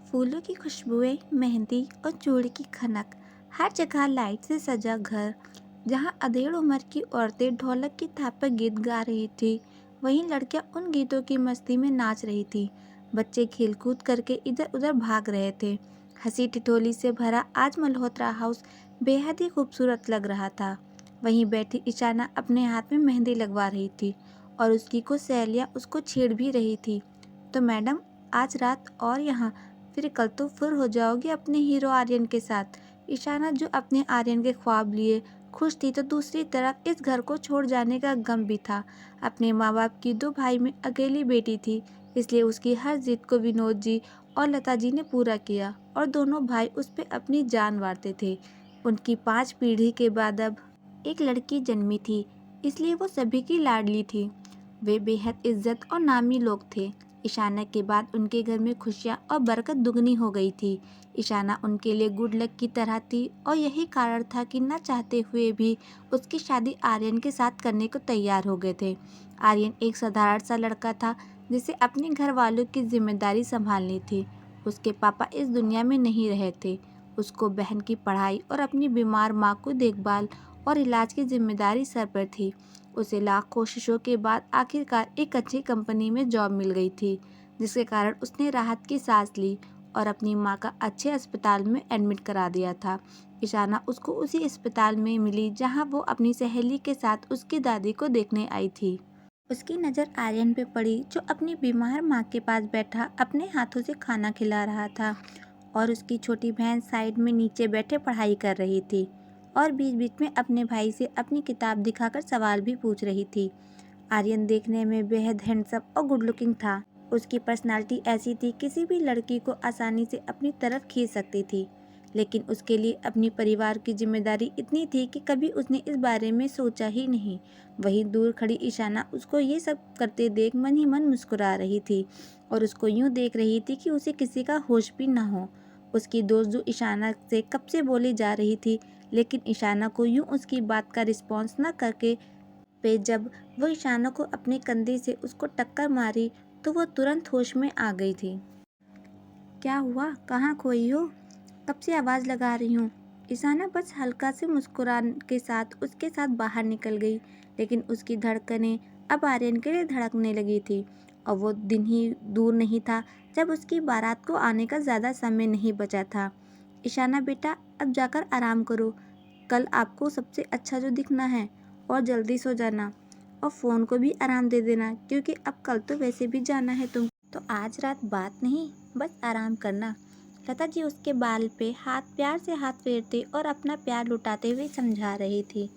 फूलों की खुशबुएं, मेहंदी और चूड़ी की खनक, हर जगह लाइट से सजा घर। जहाँ अधेड़ उम्र की औरतें ढोलक की थाप पर गीत गा रही थी, वहीं लड़कियां उन गीतों की मस्ती में नाच रही थी। बच्चे खेलकूद करके इधर उधर भाग रहे थे। हंसी ठिठोली से भरा आज मल्होत्रा हाउस बेहद ही खूबसूरत लग रहा था। वहीं बैठी ईशाना अपने हाथ में मेहंदी लगवा रही थी और उसकी कुछ सहेलियां उसको छेड़ भी रही थी। तो मैडम, आज रात और यहाँ, फिर हो जाओगे अपने हीरो आर्यन के साथ। ईशाना, जो अपने आर्यन के ख्वाब लिए खुश थी, तो दूसरी तरफ इस घर को छोड़ जाने का गम भी था। अपने माँ बाप की 2 भाई में अकेली बेटी थी, इसलिए उसकी हर जिद को विनोद जी और लता जी ने पूरा किया और दोनों भाई उस पर अपनी जान वारते थे। उनकी 5 पीढ़ी के बाद अब एक लड़की जन्मी थी, इसलिए वो सभी की लाडली थी। वे बेहद इज्जत और नामी लोग थे। ईशाना के बाद उनके घर में खुशियाँ और बरकत दुगनी हो गई थी। ईशाना उनके लिए गुड लक की तरह थी और यही कारण था कि न चाहते हुए भी उसकी शादी आर्यन के साथ करने को तैयार हो गए थे। आर्यन एक साधारण सा लड़का था जिसे अपने घर वालों की जिम्मेदारी संभालनी थी। उसके पापा इस दुनिया में नहीं रहे थे। उसको बहन की पढ़ाई और अपनी बीमार माँ को देखभाल और इलाज की जिम्मेदारी सर पर थी। उसे लाख कोशिशों के बाद आखिरकार एक अच्छी कंपनी में जॉब मिल गई थी, जिसके कारण उसने राहत की सांस ली और अपनी माँ का अच्छे अस्पताल में एडमिट करा दिया था। ईशाना उसको उसी अस्पताल में मिली जहाँ वो अपनी सहेली के साथ उसकी दादी को देखने आई थी। उसकी नज़र आर्यन पे पड़ी, जो अपनी बीमार माँ के पास बैठा अपने हाथों से खाना खिला रहा था और उसकी छोटी बहन साइड में नीचे बैठे पढ़ाई कर रही थी और बीच बीच में अपने भाई से अपनी किताब दिखाकर सवाल भी पूछ रही थी। आर्यन देखने में बेहद हैंडसम और गुड लुकिंग था। उसकी पर्सनालिटी ऐसी थी, किसी भी लड़की को आसानी से अपनी तरफ खींच सकती थी। लेकिन उसके लिए अपनी परिवार की जिम्मेदारी इतनी थी कि कभी उसने इस बारे में सोचा ही नहीं। वहीं दूर खड़ी ईशाना उसको ये सब करते देख मन ही मन मुस्कुरा रही थी और उसको यूं देख रही थी कि उसे किसी का होश भी न हो। उसकी दोस्त जो ईशाना से कब से बोली जा रही थी, लेकिन ईशाना को यूं उसकी बात का रिस्पॉन्स न करके जब वो ईशाना को अपने कंधे से उसको टक्कर मारी, तो वो तुरंत होश में आ गई थी। क्या हुआ? कहाँ खोई हो? कब से आवाज़ लगा रही हूँ। ईशाना बस हल्का से मुस्कुराने के साथ उसके साथ बाहर निकल गई, लेकिन उसकी धड़कनें अब आर्यन के लिए धड़कने लगी थी और वो दिन ही दूर नहीं था जब उसकी बारात को आने का ज़्यादा समय नहीं बचा था। ईशाना बेटा, अब जाकर आराम करो। कल आपको सबसे अच्छा जो दिखना है, और जल्दी सो जाना और फ़ोन को भी आराम दे देना, क्योंकि अब कल तो वैसे भी जाना है तुम। तो आज रात बात नहीं, बस आराम करना। लता जी उसके बाल पे प्यार से हाथ फेरते और अपना प्यार लुटाते हुए समझा रही थी।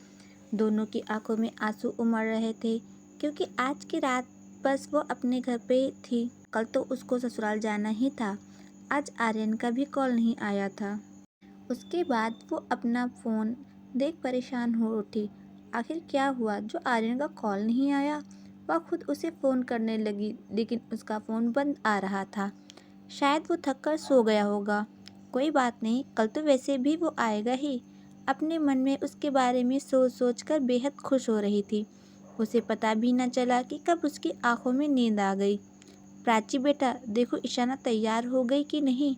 दोनों की आंखों में आंसू उमड़ रहे थे, क्योंकि आज की रात बस वो अपने घर पे थी। कल तो उसको ससुराल जाना ही था। आज आर्यन का भी कॉल नहीं आया था। उसके बाद वो अपना फ़ोन देख परेशान हो उठी। आखिर क्या हुआ जो आर्यन का कॉल नहीं आया? वह खुद उसे फ़ोन करने लगी, लेकिन उसका फ़ोन बंद आ रहा था। शायद वो थक कर सो गया होगा। कोई बात नहीं, कल तो वैसे भी वो आएगा ही। अपने मन में उसके बारे में सोच सोच कर बेहद खुश हो रही थी। उसे पता भी न चला कि कब उसकी आंखों में नींद आ गई। प्राची बेटा, देखो ईशाना तैयार हो गई कि नहीं,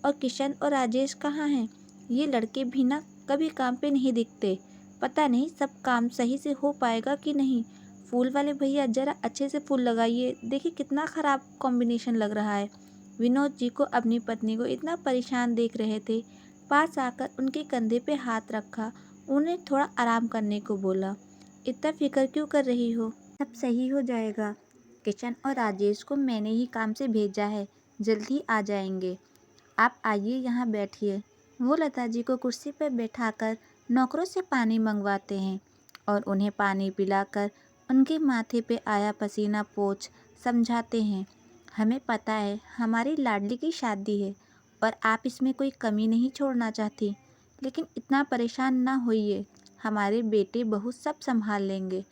और किशन और राजेश कहाँ हैं? ये लड़के भी ना कभी काम पे नहीं दिखते। पता नहीं सब काम सही से हो पाएगा कि नहीं। फूल वाले भैया, जरा अच्छे से फूल लगाइए, देखिए कितना ख़राब कॉम्बिनेशन लग रहा है। विनोद जी को अपनी पत्नी को इतना परेशान देख रहे थे। पास आकर उनके कंधे पे हाथ रखा, उन्हें थोड़ा आराम करने को बोला। इतना फिक्र क्यों कर रही हो? सब सही हो जाएगा। किशन और राजेश को मैंने ही काम से भेजा है, जल्दी आ जाएंगे। आप आइए, यहाँ बैठिए। वो लता जी को कुर्सी पर बैठाकर नौकरों से पानी मंगवाते हैं और उन्हें पानी पिलाकर उनके माथे पे आया पसीना पोंछ समझाते हैं। हमें पता है हमारी लाडली की शादी है और आप इसमें कोई कमी नहीं छोड़ना चाहती, लेकिन इतना परेशान ना होइए। हमारे बेटे बहू सब संभाल लेंगे।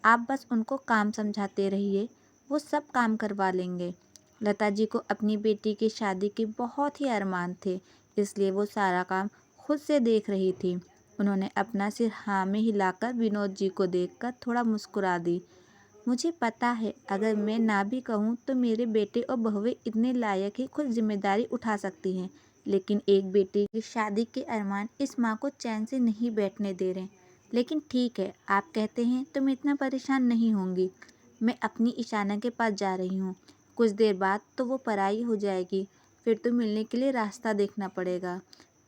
आप बस उनको काम समझाते रहिए, वो सब काम करवा लेंगे। लता जी को अपनी बेटी की शादी के बहुत ही अरमान थे, इसलिए वो सारा काम खुद से देख रही थी। उन्होंने अपना सिर हाँ में हिलाकर विनोद जी को देखकर थोड़ा मुस्कुरा दी। मुझे पता है अगर मैं ना भी कहूँ तो मेरे बेटे और बहुएं इतने लायक ही खुद जिम्मेदारी उठा सकती हैं, लेकिन एक बेटे की शादी के अरमान इस माँ को चैन से नहीं बैठने दे रहे। लेकिन ठीक है, आप कहते हैं तो मैं इतना परेशान नहीं होंगी। मैं अपनी ईशाना के पास जा रही हूँ। कुछ देर बाद तो वो पराई हो जाएगी, फिर तो मिलने के लिए रास्ता देखना पड़ेगा।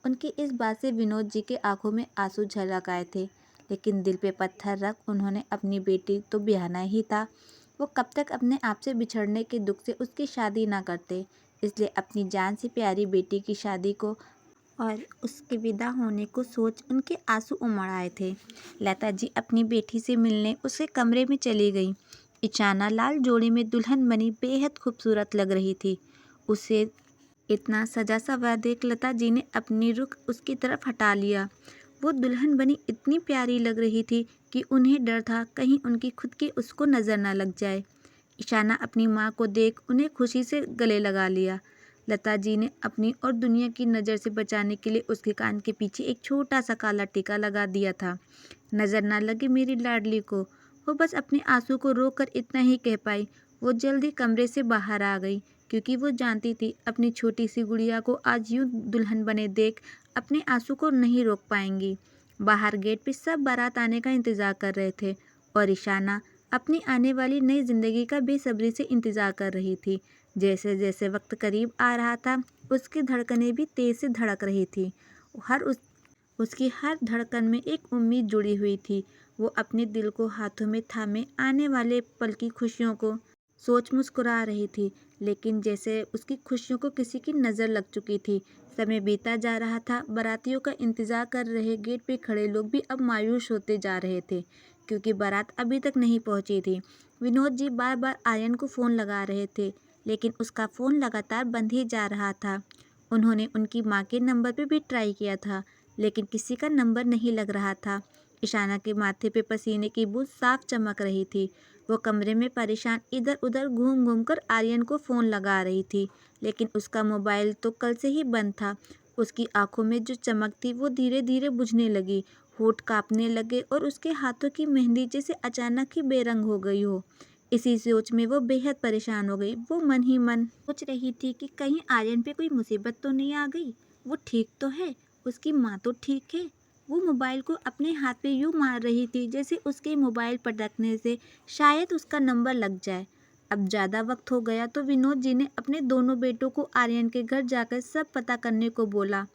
उनकी इस बात से विनोद जी के आंखों में आंसू झलक आए थे, लेकिन दिल पे पत्थर रख उन्होंने अपनी बेटी तो ब्याहना ही था। वो कब तक अपने आप से बिछड़ने के दुख से उसकी शादी ना करते, इसलिए अपनी जान से प्यारी बेटी की शादी को और उसके विदा होने को सोच उनके आंसू उमड़ आए थे। लता जी अपनी बेटी से मिलने उसके कमरे में चली गई। इचाना लाल जोड़ी में दुल्हन बनी बेहद खूबसूरत लग रही थी। उसे इतना सजा सवरा देख लता जी ने अपनी रुख उसकी तरफ हटा लिया। वो दुल्हन बनी इतनी प्यारी लग रही थी कि उन्हें डर था कहीं उनकी खुद की उसको नज़र न लग जाए। ईशाना अपनी माँ को देख उन्हें खुशी से गले लगा लिया। लता जी ने अपनी और दुनिया की नज़र से बचाने के लिए उसके कान के पीछे एक छोटा सा काला टीका लगा दिया था। नज़र ना लगे मेरी लाडली को। वो बस अपने आंसू को रोक कर इतना ही कह पाई। वो जल्दी कमरे से बाहर आ गई, क्योंकि वो जानती थी अपनी छोटी सी गुड़िया को आज यूं दुल्हन बने देख अपने आंसू को नहीं रोक पाएंगी। बाहर गेट पे सब बारात आने का इंतज़ार कर रहे थे और ईशाना अपनी आने वाली नई ज़िंदगी का बेसब्री से इंतज़ार कर रही थी। जैसे जैसे वक्त करीब आ रहा था, उसकी धड़कनें भी तेज़ से धड़क रही थी। हर उसकी हर धड़कन में एक उम्मीद जुड़ी हुई थी। वो अपने दिल को हाथों में थामे आने वाले पल की खुशियों को सोच मुस्कुरा रही थी, लेकिन जैसे उसकी खुशियों को किसी की नज़र लग चुकी थी। समय बीता जा रहा था। बारातियों का इंतज़ार कर रहे गेट पे खड़े लोग भी अब मायूस होते जा रहे थे, क्योंकि बारात अभी तक नहीं पहुंची थी। विनोद जी बार बार आर्यन को फ़ोन लगा रहे थे, लेकिन उसका फ़ोन लगातार बंद ही जा रहा था। उन्होंने उनकी माँ के नंबर पे भी ट्राई किया था, लेकिन किसी का नंबर नहीं लग रहा था। ईशाना के माथे पे पसीने की बूंद साफ चमक रही थी। वो कमरे में परेशान इधर उधर घूम घूम कर आर्यन को फ़ोन लगा रही थी, लेकिन उसका मोबाइल तो कल से ही बंद था। उसकी आंखों में जो चमक थी वो धीरे धीरे बुझने लगी, होठ कांपने लगे और उसके हाथों की मेहंदी जैसे अचानक ही बेरंग हो गई हो। इसी सोच में वो बेहद परेशान हो गई। वो मन ही मन सोच रही थी कि कहीं आर्यन पे कोई मुसीबत तो नहीं आ गई। वो ठीक तो है, उसकी माँ तो ठीक है। वो मोबाइल को अपने हाथ पे यूं मार रही थी जैसे उसके मोबाइल पटकने से शायद उसका नंबर लग जाए। अब ज़्यादा वक्त हो गया तो विनोद जी ने अपने दोनों बेटों को आर्यन के घर जाकर सब पता करने को बोला।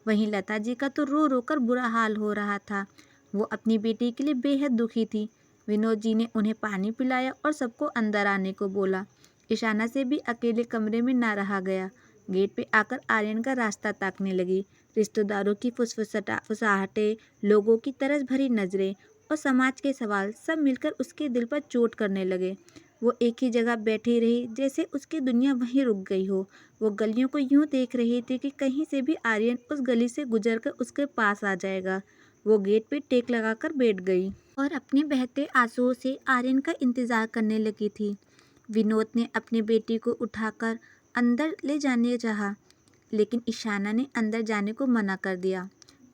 वहीं लता जी का तो रो रो कर बुरा हाल हो रहा था। वो अपनी बेटी के लिए बेहद दुखी थी। विनोद जी ने उन्हें पानी पिलाया और सबको अंदर आने को बोला। ईशाना से भी अकेले कमरे में ना रहा गया। गेट पे आकर आर्यन का रास्ता ताकने लगी। रिश्तेदारों की फुसफुसाहटें, लोगों की तरस भरी नज़रें और समाज के सवाल सब मिलकर उसके दिल पर चोट करने लगे। वो एक ही जगह बैठी रही जैसे उसकी दुनिया वहीं रुक गई हो। वो गलियों को यूं देख रही थी कि कहीं से भी आर्यन उस गली से गुजरकर उसके पास आ जाएगा। वो गेट पे टेक लगाकर बैठ गई और अपने बहते आंसुओं से आर्यन का इंतजार करने लगी थी। विनोद ने अपनी बेटी को उठाकर अंदर ले जाने चाहा, लेकिन ईशाना ने अंदर जाने को मना कर दिया।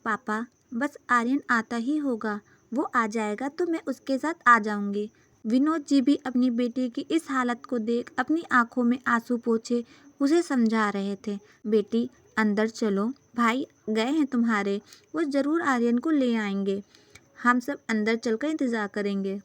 पापा, बस आर्यन आता ही होगा, वो आ जाएगा तो मैं उसके साथ आ जाऊंगी। विनोद जी भी अपनी बेटी की इस हालत को देख अपनी आंखों में आंसू पोंछे उसे समझा रहे थे। बेटी, अंदर चलो, भाई गए हैं तुम्हारे, वो ज़रूर आर्यन को ले आएंगे। हम सब अंदर चलकर इंतज़ार करेंगे।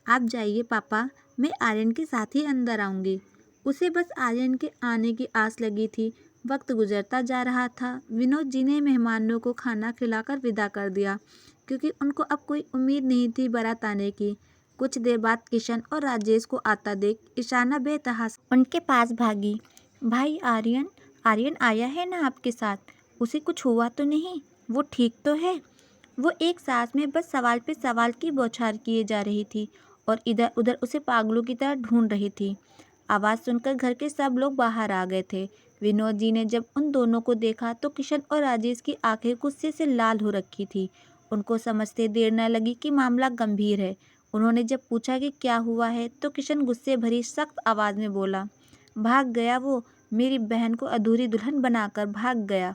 आप जाइए पापा, मैं आर्यन के साथ ही अंदर आऊँगी। उसे बस आर्यन के आने की आस लगी थी। वक्त गुजरता जा रहा था। विनोद जी ने मेहमानों को खाना खिलाकर विदा कर दिया, क्योंकि उनको अब कोई उम्मीद नहीं थी बारात आने की। कुछ देर बाद किशन और राजेश को आता देख ईशाना बेतहाशा उनके पास भागी। भाई आर्यन, आर्यन आया है ना आपके साथ? उसे कुछ हुआ तो नहीं? वो ठीक तो है? वो एक सांस में बस सवाल पे सवाल की बौछार किए जा रही थी और इधर उधर उसे पागलों की तरह ढूंढ रही थी। आवाज़ सुनकर घर के सब लोग बाहर आ गए थे। विनोद जी ने जब उन दोनों को देखा तो किशन और राजेश की आंखें गुस्से से लाल हो रखी थी। उनको समझते देर न लगी कि मामला गंभीर है। उन्होंने जब पूछा कि क्या हुआ है तो किशन गुस्से भरी सख्त आवाज़ में बोला, भाग गया वो, मेरी बहन को अधूरी दुल्हन बनाकर भाग गया।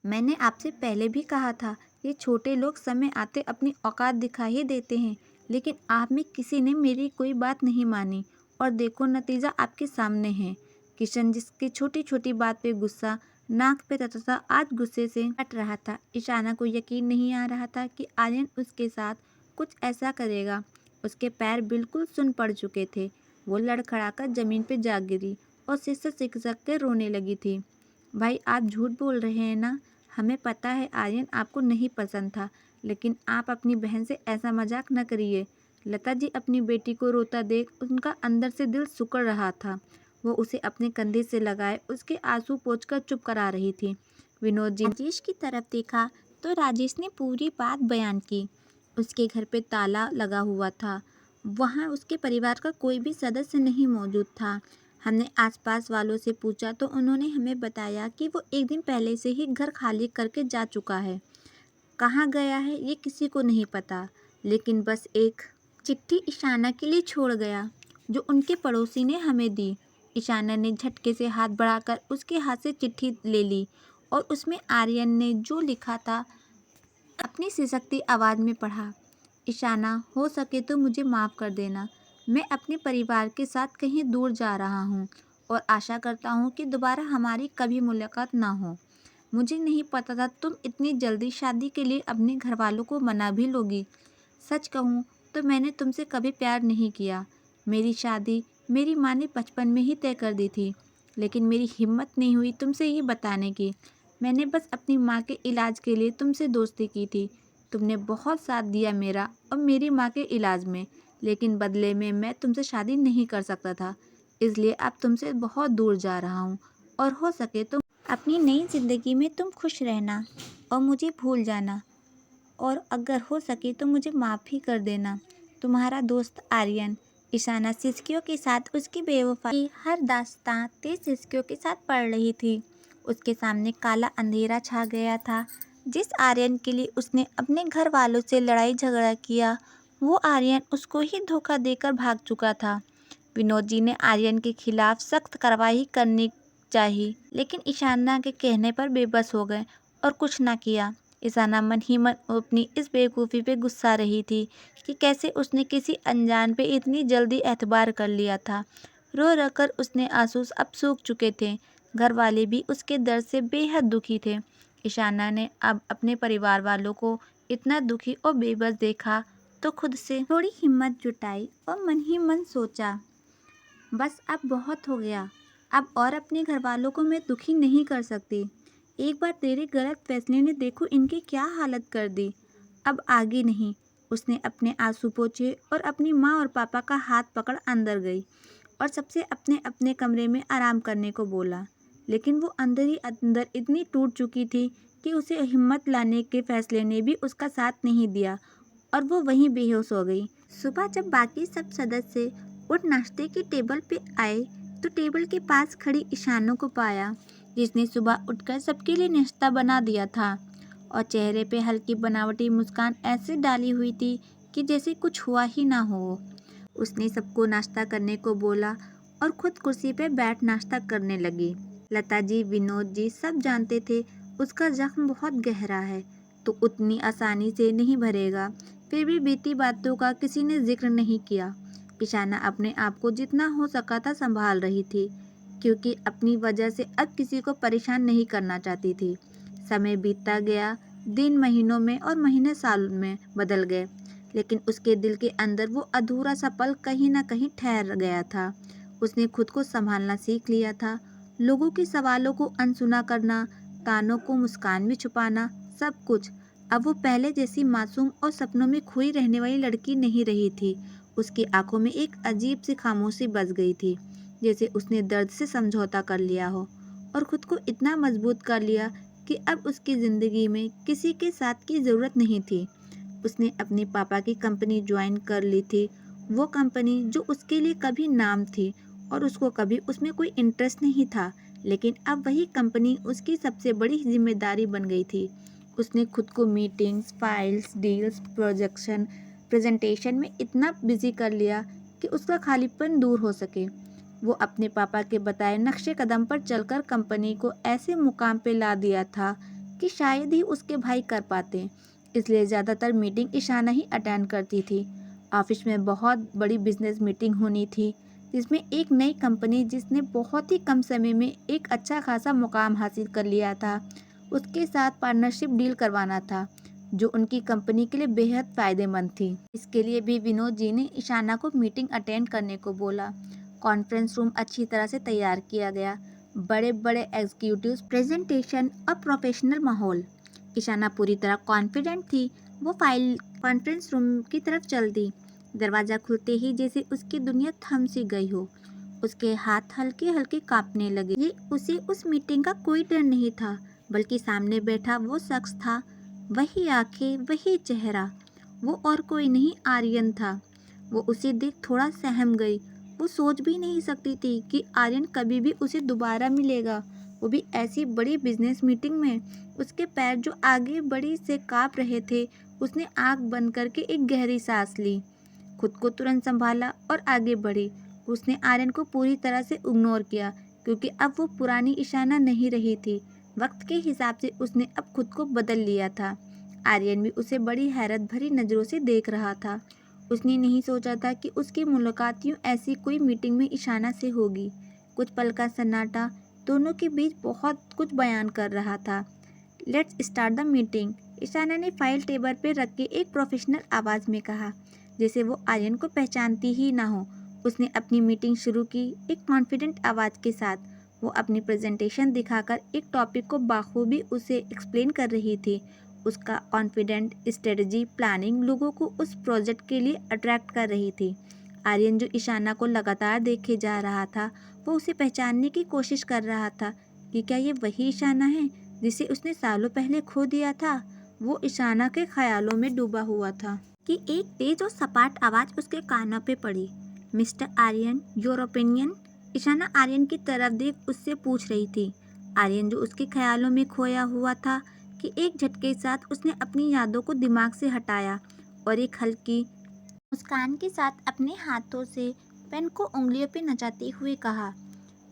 मैंने आपसे पहले भी कहा था, ये छोटे लोग समय आते अपनी औकात दिखा ही देते हैं, लेकिन आप में किसी ने मेरी कोई बात नहीं मानी और देखो नतीजा आपके सामने है। किशन जिसके छोटी छोटी बात पे गुस्सा नाक पे रहता था आज गुस्से से हट रहा था। ईशाना को यकीन नहीं आ रहा था कि आर्यन उसके साथ कुछ ऐसा करेगा। उसके पैर बिल्कुल सुन पड़ चुके थे। वो लड़खड़ाकर जमीन पे जा गिरी और सिसक सिसक के रोने लगी थी। भाई आप झूठ बोल रहे हैं ना? हमें पता है आर्यन आपको नहीं पसंद था, लेकिन आप अपनी बहन से ऐसा मजाक न करिए। लता जी अपनी बेटी को रोता देख उनका अंदर से दिल सिकुड़ रहा था। वो उसे अपने कंधे से लगाए उसके आंसू पोंछकर चुप करा रही थी। विनोद जी राजेश की तरफ देखा तो राजेश ने पूरी बात बयान की। उसके घर पे ताला लगा हुआ था। वहाँ उसके परिवार का कोई भी सदस्य नहीं मौजूद था। हमने आसपास वालों से पूछा तो उन्होंने हमें बताया कि वो एक दिन पहले से ही घर खाली करके जा चुका है। कहाँ गया है ये किसी को नहीं पता, लेकिन बस एक चिट्ठी ईशाना के लिए छोड़ गया जो उनके पड़ोसी ने हमें दी। ईशाना ने झटके से हाथ बढ़ाकर उसके हाथ से चिट्ठी ले ली और उसमें आर्यन ने जो लिखा था अपनी सिसकती आवाज़ में पढ़ा। ईशाना, हो सके तो मुझे माफ़ कर देना। मैं अपने परिवार के साथ कहीं दूर जा रहा हूँ और आशा करता हूँ कि दोबारा हमारी कभी मुलाकात ना हो। मुझे नहीं पता था तुम इतनी जल्दी शादी के लिए अपने घर वालों को मना भी लोगी। सच कहूँ तो मैंने तुमसे कभी प्यार नहीं किया। मेरी शादी मेरी माँ ने बचपन में ही तय कर दी थी, लेकिन मेरी हिम्मत नहीं हुई तुमसे ये बताने की। मैंने बस अपनी माँ के इलाज के लिए तुमसे दोस्ती की थी। तुमने बहुत साथ दिया मेरा और मेरी माँ के इलाज में, लेकिन बदले में मैं तुमसे शादी नहीं कर सकता था। इसलिए अब तुमसे बहुत दूर जा रहा हूँ और हो सके तो अपनी नई ज़िंदगी में तुम खुश रहना और मुझे भूल जाना, और अगर हो सके तो मुझे माफ़ भी कर देना। तुम्हारा दोस्त आर्यन। ईशाना सिसकियों के साथ उसकी बेवफाई की हर दास्तां तेज सिसकियों के साथ पढ़ रही थी। उसके सामने काला अंधेरा छा गया था। जिस आर्यन के लिए उसने अपने घर वालों से लड़ाई झगड़ा किया, वो आर्यन उसको ही धोखा देकर भाग चुका था। विनोद जी ने आर्यन के खिलाफ सख्त कार्रवाई करनी चाहिए, लेकिन ईशाना के कहने पर बेबस हो गए और कुछ ना किया। ईशाना मन ही मन अपनी इस बेवकूफ़ी पे गुस्सा रही थी कि कैसे उसने किसी अनजान पे इतनी जल्दी एतबार कर लिया था। रो रो कर उसने आंसू अब सूख चुके थे। घर वाले भी उसके दर्द से बेहद दुखी थे। ईशाना ने अब अपने परिवार वालों को इतना दुखी और बेबस देखा तो खुद से थोड़ी हिम्मत जुटाई और मन ही मन सोचा, बस अब बहुत हो गया। अब और अपने घर वालों को मैं दुखी नहीं कर सकती। एक बार तेरे गलत फैसले ने देखो इनकी क्या हालत कर दी। अब आगे नहीं। उसने अपने आंसू पोंछे और अपनी माँ और पापा का हाथ पकड़ अंदर गई और सबसे अपने अपने कमरे में आराम करने को बोला। लेकिन वो अंदर ही अंदर इतनी टूट चुकी थी कि उसे हिम्मत लाने के फैसले ने भी उसका साथ नहीं दिया और वो वहीं बेहोश हो गई। सुबह जब बाकी सब सदस्य उठ नाश्ते की टेबल पे आए तो टेबल के पास खड़ी ईशानों को पाया, जिसने सुबह उठकर सबके लिए नाश्ता बना दिया था और चेहरे पे हल्की बनावटी मुस्कान ऐसे डाली हुई थी कि जैसे कुछ हुआ ही ना हो। उसने सबको नाश्ता करने को बोला और खुद कुर्सी पे बैठ नाश्ता करने लगी। लता जी, विनोद जी सब जानते थे उसका जख्म बहुत गहरा है तो उतनी आसानी से नहीं भरेगा। फिर भी बीती बातों का किसी ने जिक्र नहीं किया। ईशाना अपने आप को जितना हो सका था संभाल रही थी, क्योंकि अपनी वजह से अब किसी को परेशान नहीं करना चाहती थी। समय बीतता गया, दिन महीनों में और महीने साल में बदल गए, लेकिन उसके दिल के अंदर वो अधूरा सा पल कहीं ना कहीं ठहर गया था। उसने खुद को संभालना सीख लिया था। लोगों के सवालों को अनसुना करना, तानों को मुस्कान में छुपाना, सब कुछ। अब वो पहले जैसी मासूम और सपनों में खोई रहने वाली लड़की नहीं रही थी। उसकी आंखों में एक अजीब सी खामोशी बस गई थी, जैसे उसने दर्द से समझौता कर लिया हो और खुद को इतना मजबूत कर लिया कि अब उसकी ज़िंदगी में किसी के साथ की ज़रूरत नहीं थी। उसने अपने पापा की कंपनी ज्वाइन कर ली थी, वो कंपनी जो उसके लिए कभी नाम थी और उसको कभी उसमें कोई इंटरेस्ट नहीं था, लेकिन अब वही कंपनी उसकी सबसे बड़ी जिम्मेदारी बन गई थी। उसने खुद को मीटिंग्स, फाइल्स, डील्स, प्रेजेंटेशन में इतना बिजी कर लिया कि उसका खालीपन दूर हो सके। वो अपने पापा के बताए नक्शे कदम पर चलकर कंपनी को ऐसे मुकाम पे ला दिया था कि शायद ही उसके भाई कर पाते। इसलिए ज़्यादातर मीटिंग ईशाना ही अटेंड करती थी। ऑफिस में बहुत बड़ी बिजनेस मीटिंग होनी थी, जिसमें एक नई कंपनी जिसने बहुत ही कम समय में एक अच्छा खासा मुकाम हासिल कर लिया था, उसके साथ पार्टनरशिप डील करवाना था, जो उनकी कंपनी के लिए बेहद फ़ायदेमंद थी। इसके लिए भी विनोद जी ने ईशाना को मीटिंग अटेंड करने को बोला। कॉन्फ्रेंस रूम अच्छी तरह से तैयार किया गया, बड़े बड़े एग्जीक्यूटिव्स, प्रेजेंटेशन और प्रोफेशनल माहौल। ईशाना पूरी तरह कॉन्फिडेंट थी। वो फाइल कॉन्फ्रेंस रूम की तरफ चल दी। दरवाज़ा खुलते ही जैसे उसकी दुनिया थम सी गई हो। उसके हाथ हल्के हल्के कांपने लगे। ये उसे उस मीटिंग का कोई डर नहीं था, बल्कि सामने बैठा वो शख्स था। वही आंखें, वही चेहरा। वो और कोई नहीं, आर्यन था। वो उसे देख थोड़ा सहम गई। वो सोच भी नहीं सकती थी कि आर्यन कभी भी उसे दोबारा मिलेगा, वो भी ऐसी बड़ी बिजनेस मीटिंग में। उसके पैर जो आगे बड़ी से कांप रहे थे। उसने आंख बंद करके एक गहरी सांस ली, खुद को तुरंत संभाला और आगे बढ़ी। उसने आर्यन को पूरी तरह से इग्नोर किया, क्योंकि अब वो पुरानी ईशाना नहीं रही थी। वक्त के हिसाब से उसने अब खुद को बदल लिया था। आर्यन भी उसे बड़ी हैरत भरी नज़रों से देख रहा था। उसने नहीं सोचा था कि उसकी मुलाकात यूँ ऐसी कोई मीटिंग में ईशाना से होगी। कुछ पल का सन्नाटा दोनों के बीच बहुत कुछ बयान कर रहा था। Let's start the meeting, Ishana ने फाइल टेबल पर रख के एक प्रोफेशनल आवाज़ में कहा, जैसे वो आर्यन को पहचानती ही ना हो। उसने अपनी मीटिंग शुरू की एक कॉन्फिडेंट आवाज़ के साथ। वो अपनी प्रेजेंटेशन दिखाकर एक टॉपिक को बाखूबी उसे एक्सप्लेन कर रही थी। उसका कॉन्फिडेंट स्ट्रेटजी प्लानिंग लोगों को उस प्रोजेक्ट के लिए अट्रैक्ट कर रही थी। आर्यन, जो ईशाना को लगातार देखे जा रहा था, वो उसे पहचानने की कोशिश कर रहा था कि क्या ये वही ईशाना है जिसे उसने सालों पहले खो दिया था। वो ईशाना के ख्यालों में डूबा हुआ था कि एक तेज और सपाट आवाज़ उसके कानों पे पड़ी। Mister Aryan, your opinion? Ishana Aryan की तरफ देख उससे पूछ रही थी। आर्यन, जो उसके ख्यालों में खोया हुआ था, कि एक झटके के साथ उसने अपनी यादों को दिमाग से हटाया और एक हल्की मुस्कान के साथ अपने हाथों से पेन को उंगलियों पे नचाते हुए कहा,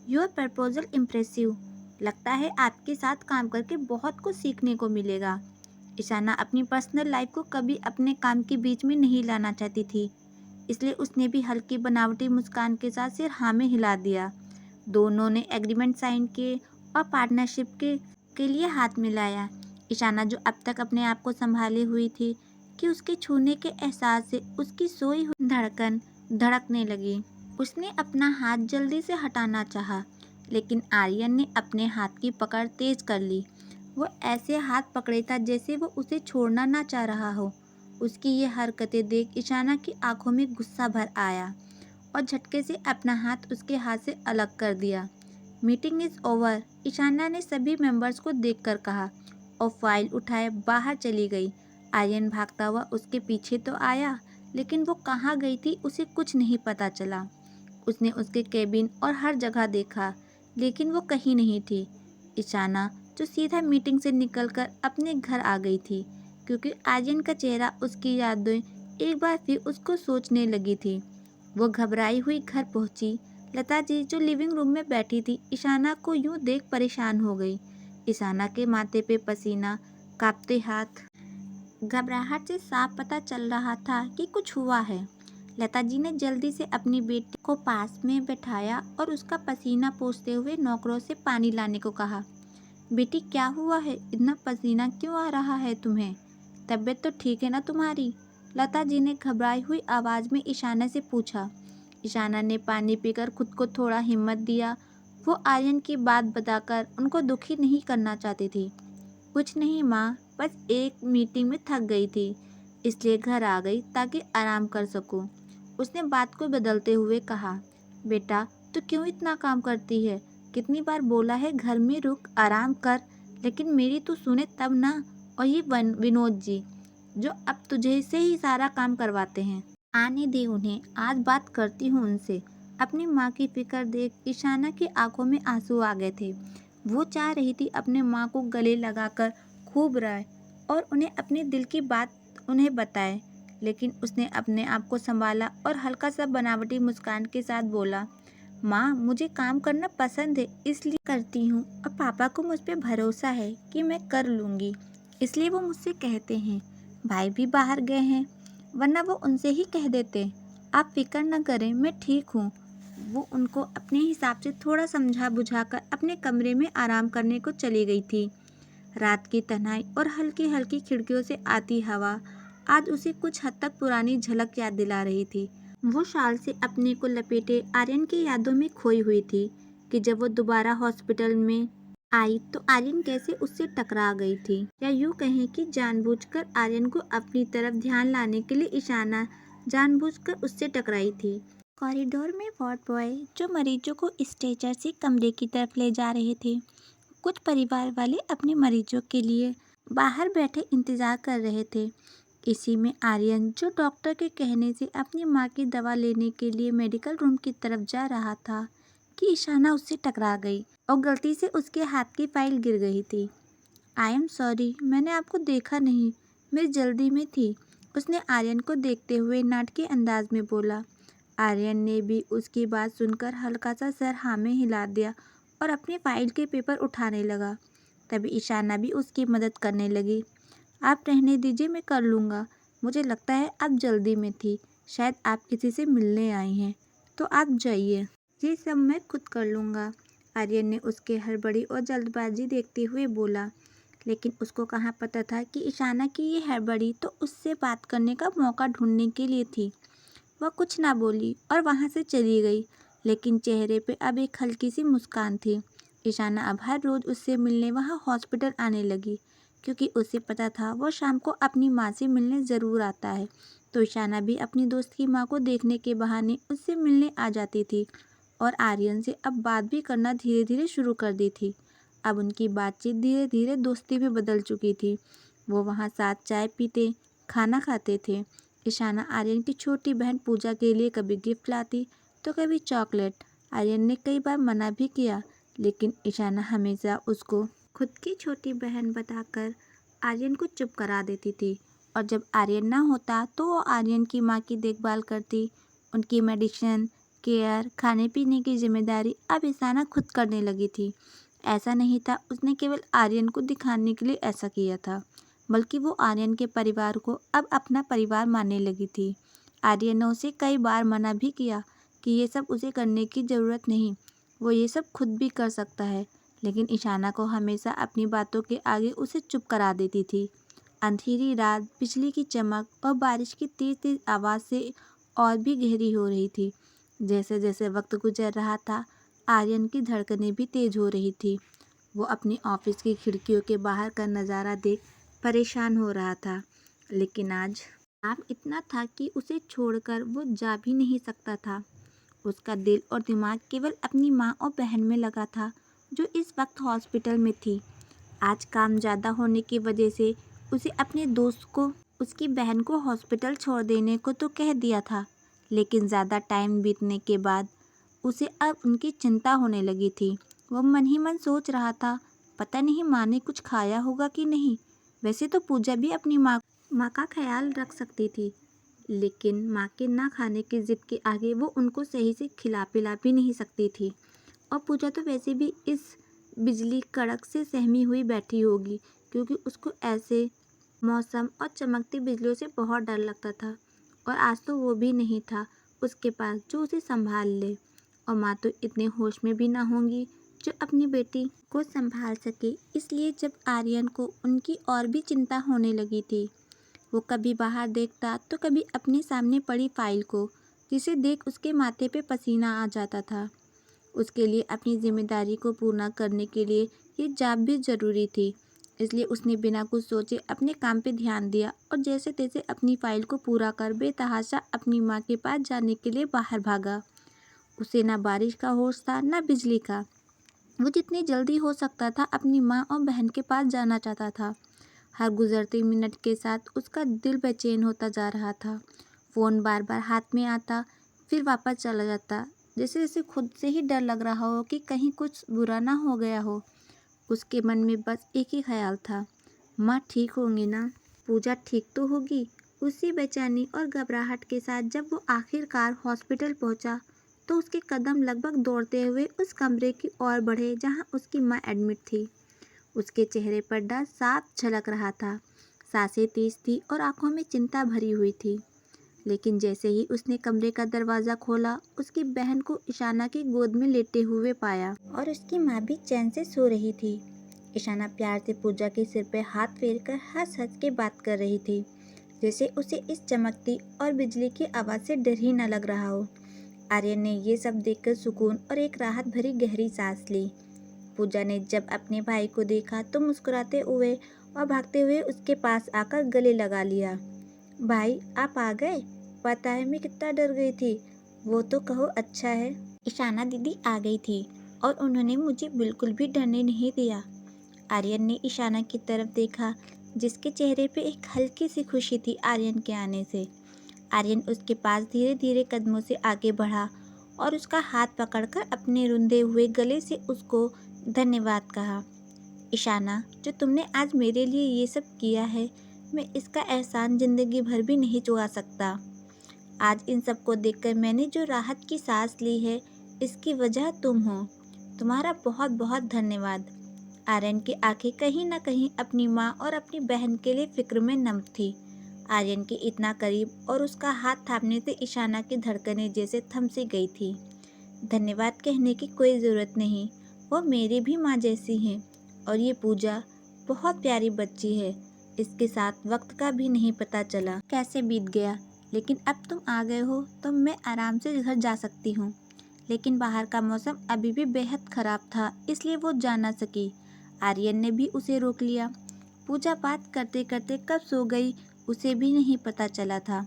योर प्रपोजल इम्प्रेसिव। लगता है आपके साथ काम करके बहुत कुछ सीखने को मिलेगा। ईशाना अपनी पर्सनल लाइफ को कभी अपने काम के बीच में नहीं लाना चाहती थी, इसलिए उसने भी हल्की बनावटी मुस्कान के साथ सिर हाँ में हिला दिया। दोनों ने एग्रीमेंट साइन किए और पार्टनरशिप के लिए हाथ मिलाया। ईशाना, जो अब तक अपने आप को संभाले हुई थी कि उसके छूने के एहसास से उसकी सोई हुई धड़कन धड़कने लगी। उसने अपना हाथ जल्दी से हटाना चाहा, लेकिन आर्यन ने अपने हाथ की पकड़ तेज कर ली। वो ऐसे हाथ पकड़े था जैसे वो उसे छोड़ना ना चाह रहा हो। उसकी ये हरकतें देख ईशाना की आंखों में गुस्सा भर आया और झटके से अपना हाथ उसके हाथ से अलग कर दिया। मीटिंग इज़ ओवर, ईशाना ने सभी मेंबर्स को देखकर कहा और फाइल उठाए बाहर चली गई। आर्यन भागता हुआ उसके पीछे तो आया, लेकिन वो कहाँ गई थी उसे कुछ नहीं पता चला। उसने उसके केबिन और हर जगह देखा, लेकिन वो कहीं नहीं थी। ईशाना, जो सीधा मीटिंग से निकलकर अपने घर आ गई थी, क्योंकि आर्यन का चेहरा उसकी यादें एक बार फिर उसको सोचने लगी थी। वो घबराई हुई घर पहुंची। लता जी, जो लिविंग रूम में बैठी थी, ईशाना को यूं देख परेशान हो गई। ईशाना के माथे पे पसीना, कांपते हाथ, घबराहट से साफ पता चल रहा था कि कुछ हुआ है। लता जी ने जल्दी से अपनी बेटी को पास में बैठाया और उसका पसीना पोंछते हुए नौकरों से पानी लाने को कहा। बेटी, क्या हुआ है? इतना पसीना क्यों आ रहा है तुम्हें? तबीयत तो ठीक है ना तुम्हारी? लता जी ने घबराई हुई आवाज़ में ईशाना से पूछा। ईशाना ने पानी पीकर खुद को थोड़ा हिम्मत दिया। वो आर्यन की बात बताकर उनको दुखी नहीं करना चाहती थी। कुछ नहीं माँ, बस एक मीटिंग में थक गई थी, इसलिए घर आ गई ताकि आराम कर सकूं। उसने बात को बदलते हुए कहा। बेटा, तू क्यों इतना काम करती है? कितनी बार बोला है घर में रुक, आराम कर, लेकिन मेरी तू सुने तब ना। और ये विनोद जी, जो अब तुझे से ही सारा काम करवाते हैं। आने दे उन्हें, आज बात करती हूँ उनसे। अपनी माँ की फिक्र देख ईशाना की आंखों में आंसू आ गए थे। वो चाह रही थी अपने माँ को गले लगाकर खूब रोए और उन्हें अपने दिल की बात उन्हें बताए, लेकिन उसने अपने आप को संभाला और हल्का सा बनावटी मुस्कान के साथ बोला, माँ, मुझे काम करना पसंद है, इसलिए करती हूँ, और पापा को मुझ पर भरोसा है कि मैं कर लूँगी, इसलिए वो मुझसे कहते हैं। भाई भी बाहर गए हैं, वरना वो उनसे ही कह देते, आप फिक्र न करें, मैं ठीक हूँ। वो उनको अपने हिसाब से थोड़ा समझा बुझाकर अपने कमरे में आराम करने को चली गई थी। रात की तन्हाई और हल्की हल्की खिड़कियों से आती हवा आज उसे कुछ हद तक पुरानी झलक याद दिला रही थी। वो शाल से अपने को लपेटे आर्यन की यादों में खोई हुई थी कि जब वो दोबारा हॉस्पिटल में आई तो आर्यन कैसे उससे टकरा गई थी, या यूँ कहें कि जानबूझकर आर्यन को अपनी तरफ ध्यान लाने के लिए ईशाना जानबूझकर उससे टकराई थी। कॉरिडोर में वार्ड बॉय जो मरीजों को स्ट्रेचर से कमरे की तरफ ले जा रहे थे। कुछ परिवार वाले अपने मरीजों के लिए बाहर बैठे इंतजार कर रहे थे। इसी में आर्यन, जो डॉक्टर के कहने से अपनी माँ की दवा लेने के लिए मेडिकल रूम की तरफ जा रहा था, कि ईशाना उससे टकरा गई और गलती से उसके हाथ की फाइल गिर गई थी। आई एम सॉरी, मैंने आपको देखा नहीं, मैं जल्दी में थी, उसने आर्यन को देखते हुए नाटकीय अंदाज में बोला। आर्यन ने भी उसकी बात सुनकर हल्का सा सर हाँ में हिला दिया और अपनी फाइल के पेपर उठाने लगा। तभी ईशाना भी उसकी मदद करने लगी। आप रहने दीजिए, मैं कर लूँगा, मुझे लगता है आप जल्दी में थी, शायद आप किसी से मिलने आई हैं, तो आप जाइए, ये सब मैं खुद कर लूँगा। आर्यन ने उसके हड़बड़ी और जल्दबाजी देखते हुए बोला। लेकिन उसको कहाँ पता था कि ईशाना की ये हड़बड़ी तो उससे बात करने का मौका ढूंढने के लिए थी। वह कुछ ना बोली और वहाँ से चली गई, लेकिन चेहरे पे अब एक हल्की सी मुस्कान थी। ईशाना अब हर रोज़ उससे मिलने वहाँ हॉस्पिटल आने लगी, क्योंकि उसे पता था वो शाम को अपनी माँ से मिलने ज़रूर आता है। तो ईशाना भी अपनी दोस्त की माँ को देखने के बहाने उससे मिलने आ जाती थी और आर्यन से अब बात भी करना धीरे धीरे शुरू कर दी थी। अब उनकी बातचीत धीरे धीरे दोस्ती में बदल चुकी थी। वो वहाँ साथ चाय पीते, खाना खाते थे। ईशाना आर्यन की छोटी बहन पूजा के लिए कभी गिफ्ट लाती तो कभी चॉकलेट। आर्यन ने कई बार मना भी किया, लेकिन ईशाना हमेशा उसको खुद की छोटी बहन बताकर आर्यन को चुप करा देती थी। और जब आर्यन ना होता तो वो आर्यन की माँ की देखभाल करती। उनकी मेडिसिन, केयर, खाने पीने की जिम्मेदारी अब ईशाना खुद करने लगी थी। ऐसा नहीं था उसने केवल आर्यन को दिखाने के लिए ऐसा किया था, बल्कि वो आर्यन के परिवार को अब अपना परिवार मानने लगी थी। आर्यन ने उसे कई बार मना भी किया कि ये सब उसे करने की ज़रूरत नहीं, वो ये सब खुद भी कर सकता है, लेकिन ईशाना को हमेशा अपनी बातों के आगे उसे चुप करा देती थी। अंधेरी रात, बिजली की चमक और बारिश की तेज तेज आवाज़ से और भी गहरी हो रही थी। जैसे जैसे वक्त गुजर रहा था, आर्यन की धड़कनें भी तेज हो रही थी। वो अपनी ऑफिस की खिड़कियों के बाहर का नज़ारा देख परेशान हो रहा था, लेकिन आज काम इतना था कि उसे छोड़कर वो जा भी नहीं सकता था। उसका दिल और दिमाग केवल अपनी माँ और बहन में लगा था, जो इस वक्त हॉस्पिटल में थी। आज काम ज़्यादा होने की वजह से उसे अपने दोस्त को उसकी बहन को हॉस्पिटल छोड़ देने को तो कह दिया था, लेकिन ज़्यादा टाइम बीतने के बाद उसे अब उनकी चिंता होने लगी थी। वो मन ही मन सोच रहा था, पता नहीं माँ ने कुछ खाया होगा कि नहीं। वैसे तो पूजा भी अपनी माँ का ख्याल रख सकती थी, लेकिन माँ के ना खाने की जिद के आगे वो उनको सही से खिला पिला भी नहीं सकती थी। और पूजा तो वैसे भी इस बिजली कड़क से सहमी हुई बैठी होगी, क्योंकि उसको ऐसे मौसम और चमकती बिजलियों से बहुत डर लगता था। और आज तो वो भी नहीं था उसके पास जो उसे संभाल ले। और माँ तो इतने होश में भी ना होंगी जो अपनी बेटी को संभाल सके। इसलिए जब आर्यन को उनकी और भी चिंता होने लगी थी, वो कभी बाहर देखता तो कभी अपने सामने पड़ी फाइल को, जिसे देख उसके माथे पे पसीना आ जाता था। उसके लिए अपनी जिम्मेदारी को पूरा करने के लिए ये जॉब भी ज़रूरी थी, इसलिए उसने बिना कुछ सोचे अपने काम पे ध्यान दिया और जैसे तैसे अपनी फाइल को पूरा कर बेतहाशा अपनी माँ के पास जाने के लिए बाहर भागा। उसे ना बारिश का होश था ना बिजली का। वो जितनी जल्दी हो सकता था अपनी माँ और बहन के पास जाना चाहता था। हर गुजरते मिनट के साथ उसका दिल बेचैन होता जा रहा था। फ़ोन बार बार हाथ में आता, फिर वापस चला जाता, जैसे जैसे खुद से ही डर लग रहा हो कि कहीं कुछ बुरा ना हो गया हो। उसके मन में बस एक ही ख्याल था, माँ ठीक होंगी ना, पूजा ठीक तो होगी। उसी बेचैनी और घबराहट के साथ जब वो आखिरकार हॉस्पिटल पहुंचा, तो उसके कदम लगभग दौड़ते हुए उस कमरे की ओर बढ़े जहां उसकी माँ एडमिट थी। उसके चेहरे पर डर साफ झलक रहा था, सांसें तेज थी और आंखों में चिंता भरी हुई थी। लेकिन जैसे ही उसने कमरे का दरवाज़ा खोला, उसकी बहन को ईशाना की गोद में लेटे हुए पाया और उसकी माँ भी चैन से सो रही थी। ईशाना प्यार से पूजा के सिर पे हाथ फेरकर हंस हंस के बात कर रही थी, जैसे उसे इस चमकती और बिजली की आवाज़ से डर ही न लग रहा हो। आर्यन ने ये सब देखकर सुकून और एक राहत भरी गहरी सांस ली। पूजा ने जब अपने भाई को देखा तो मुस्कुराते हुए और भागते हुए उसके पास आकर गले लगा लिया। भाई, आप आ गए? पता है मैं कितना डर गई थी। वो तो कहो अच्छा है। ईशाना दीदी आ गई थी और उन्होंने मुझे बिल्कुल भी डरने नहीं दिया। आर्यन ने ईशाना की तरफ देखा, जिसके चेहरे पे एक हल्की सी खुशी थी आर्यन के आने से। आर्यन उसके पास धीरे धीरे कदमों से आगे बढ़ा और उसका हाथ पकड़कर अपने रुंधे हुए गले से उसको धन्यवाद कहा। ईशाना, जो तुमने आज मेरे लिए ये सब किया है, मैं इसका एहसान ज़िंदगी भर भी नहीं चुका सकता। आज इन सबको देखकर मैंने जो राहत की सांस ली है, इसकी वजह तुम हो। तुम्हारा बहुत बहुत धन्यवाद। आर्यन की आंखें कहीं न कहीं अपनी माँ और अपनी बहन के लिए फिक्र में नम थी। आर्यन के इतना करीब और उसका हाथ थामने से ईशाना की धड़कनें जैसे थम सी गई थी। धन्यवाद कहने की कोई ज़रूरत नहीं, वो मेरी भी माँ जैसी हैं। और ये पूजा बहुत प्यारी बच्ची है, इसके साथ वक्त का भी नहीं पता चला कैसे बीत गया। लेकिन अब तुम आ गए हो तो मैं आराम से घर जा सकती हूँ। लेकिन बाहर का मौसम अभी भी बेहद ख़राब था, इसलिए वो जा ना सकी। आर्यन ने भी उसे रोक लिया। पूजा बात करते करते कब सो गई उसे भी नहीं पता चला था।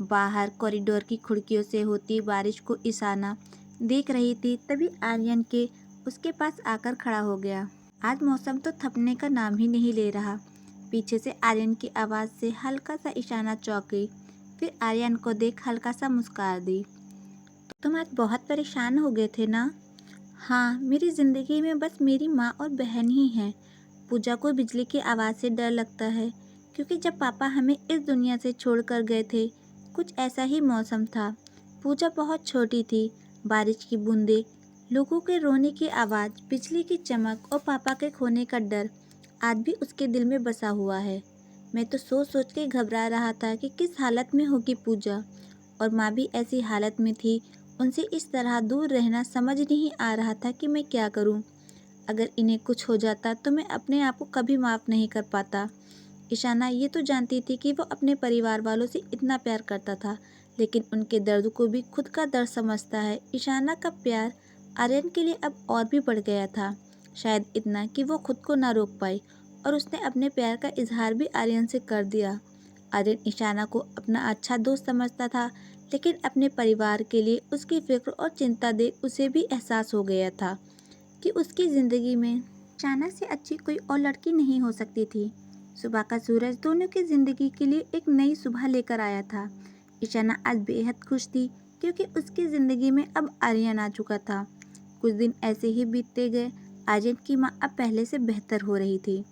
बाहर कॉरिडोर की खिड़कियों से होती बारिश को ईशाना देख रही थी, तभी आर्यन के उसके पास आकर खड़ा हो गया। आज मौसम तो थमने का नाम ही नहीं ले रहा। पीछे से आर्यन की आवाज़ से हल्का सा ईशाना चौंक गई, फिर आर्यन को देख हल्का सा मुस्कुरा दी। तुम आज बहुत परेशान हो गए थे ना? हाँ, मेरी ज़िंदगी में बस मेरी माँ और बहन ही हैं। पूजा को बिजली की आवाज़ से डर लगता है, क्योंकि जब पापा हमें इस दुनिया से छोड़ कर गए थे, कुछ ऐसा ही मौसम था। पूजा बहुत छोटी थी। बारिश की बूंदें, लोगों के रोने की आवाज़, बिजली की चमक और पापा के खोने का डर आज भी उसके दिल में बसा हुआ है। मैं तो सोच सोच के घबरा रहा था कि किस हालत में होगी पूजा, और माँ भी ऐसी हालत में थी। उनसे इस तरह दूर रहना समझ नहीं आ रहा था कि मैं क्या करूँ। अगर इन्हें कुछ हो जाता तो मैं अपने आप को कभी माफ़ नहीं कर पाता। ईशाना ये तो जानती थी कि वो अपने परिवार वालों से इतना प्यार करता था, लेकिन उनके दर्द को भी खुद का दर्द समझता है। ईशाना का प्यार आर्यन के लिए अब और भी बढ़ गया था, शायद इतना कि वो खुद को ना रोक पाई, और उसने अपने प्यार का इजहार भी आर्यन से कर दिया। आर्यन ईशाना को अपना अच्छा दोस्त समझता था, लेकिन अपने परिवार के लिए उसकी फिक्र और चिंता देख उसे भी एहसास हो गया था कि उसकी ज़िंदगी में ईशाना से अच्छी कोई और लड़की नहीं हो सकती थी। सुबह का सूरज दोनों की ज़िंदगी के लिए एक नई सुबह लेकर आया था। ईशाना आज बेहद खुश थी, क्योंकि उसकी ज़िंदगी में अब आर्यन आ चुका था। कुछ दिन ऐसे ही बीतते गए। आर्यन की माँ अब पहले से बेहतर हो रही थी।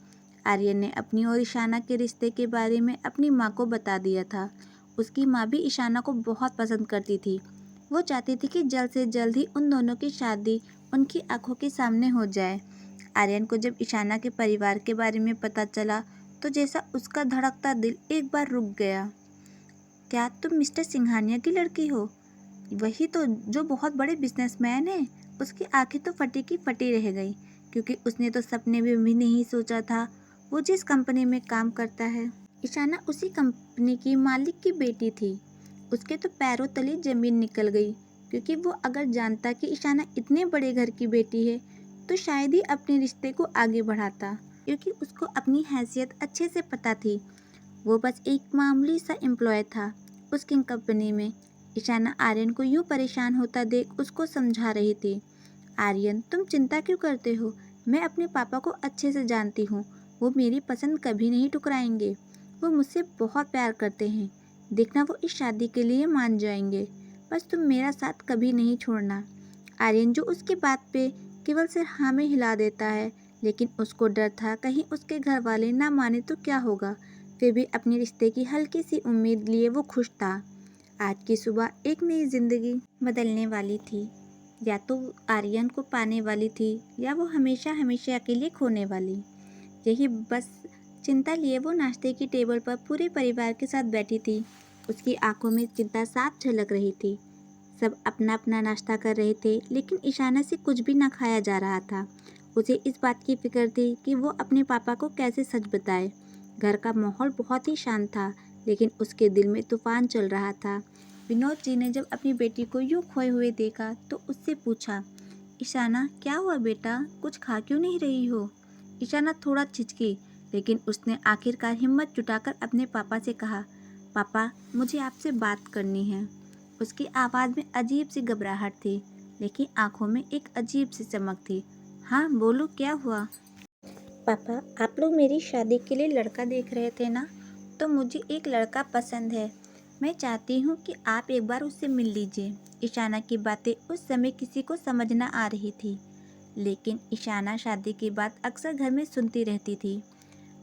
आर्यन ने अपनी और ईशाना के रिश्ते के बारे में अपनी माँ को बता दिया था। उसकी माँ भी ईशाना को बहुत पसंद करती थी। वो चाहती थी कि जल्द से जल्द ही उन दोनों की शादी उनकी आंखों के सामने हो जाए। आर्यन को जब ईशाना के परिवार के बारे में पता चला तो जैसा उसका धड़कता दिल एक बार रुक गया। क्या तुम मिस्टर सिंघानिया की लड़की हो? वही तो, जो बहुत बड़े बिजनेसमैन हैं। उसकी आंखें तो फटी की फटी रह गई, क्योंकि उसने तो सपने में भी नहीं सोचा था वो जिस कंपनी में काम करता है, ईशाना उसी कंपनी की मालिक की बेटी थी। उसके तो पैरों तले जमीन निकल गई, क्योंकि वो अगर जानता कि ईशाना इतने बड़े घर की बेटी है तो शायद ही अपने रिश्ते को आगे बढ़ाता, क्योंकि उसको अपनी हैसियत अच्छे से पता थी। वो बस एक मामूली सा एम्प्लॉय था उसकी कंपनी में। ईशाना आर्यन को यूँ परेशान होता देख उसको समझा रही थी। आर्यन, तुम चिंता क्यों करते हो? मैं अपने पापा को अच्छे से जानती हूँ, वो मेरी पसंद कभी नहीं ठुकराएंगे। वो मुझसे बहुत प्यार करते हैं। देखना, वो इस शादी के लिए मान जाएंगे। बस तुम मेरा साथ कभी नहीं छोड़ना। आर्यन, जो उसकी बात पे केवल सिर हाँ में हिला देता है, लेकिन उसको डर था कहीं उसके घर वाले ना माने तो क्या होगा। फिर भी अपने रिश्ते की हल्की सी उम्मीद लिए वो खुश था। आज की सुबह एक नई जिंदगी बदलने वाली थी। या तो आर्यन को पाने वाली थी, या वो हमेशा हमेशा के लिए खोने वाली। यही बस चिंता लिए वो नाश्ते की टेबल पर पूरे परिवार के साथ बैठी थी। उसकी आंखों में चिंता साफ झलक रही थी। सब अपना अपना नाश्ता कर रहे थे, लेकिन ईशाना से कुछ भी ना खाया जा रहा था। उसे इस बात की फिक्र थी कि वो अपने पापा को कैसे सच बताए। घर का माहौल बहुत ही शांत था, लेकिन उसके दिल में तूफान चल रहा था। विनोद जी ने जब अपनी बेटी को यूं खोए हुए देखा तो उससे पूछा, ईशाना क्या हुआ बेटा, कुछ खा क्यों नहीं रही हो? ईशाना थोड़ा झिझकी, लेकिन उसने आखिरकार हिम्मत जुटाकर अपने पापा से कहा, पापा मुझे आपसे बात करनी है। उसकी आवाज़ में अजीब सी घबराहट थी, लेकिन आंखों में एक अजीब सी चमक थी। हाँ बोलो, क्या हुआ? पापा आप लोग मेरी शादी के लिए लड़का देख रहे थे ना, तो मुझे एक लड़का पसंद है। मैं चाहती हूँ कि आप एक बार उससे मिल लीजिए। ईशाना की बातें उस समय किसी को समझ न आ रही थी, लेकिन ईशाना शादी की बात अक्सर घर में सुनती रहती थी।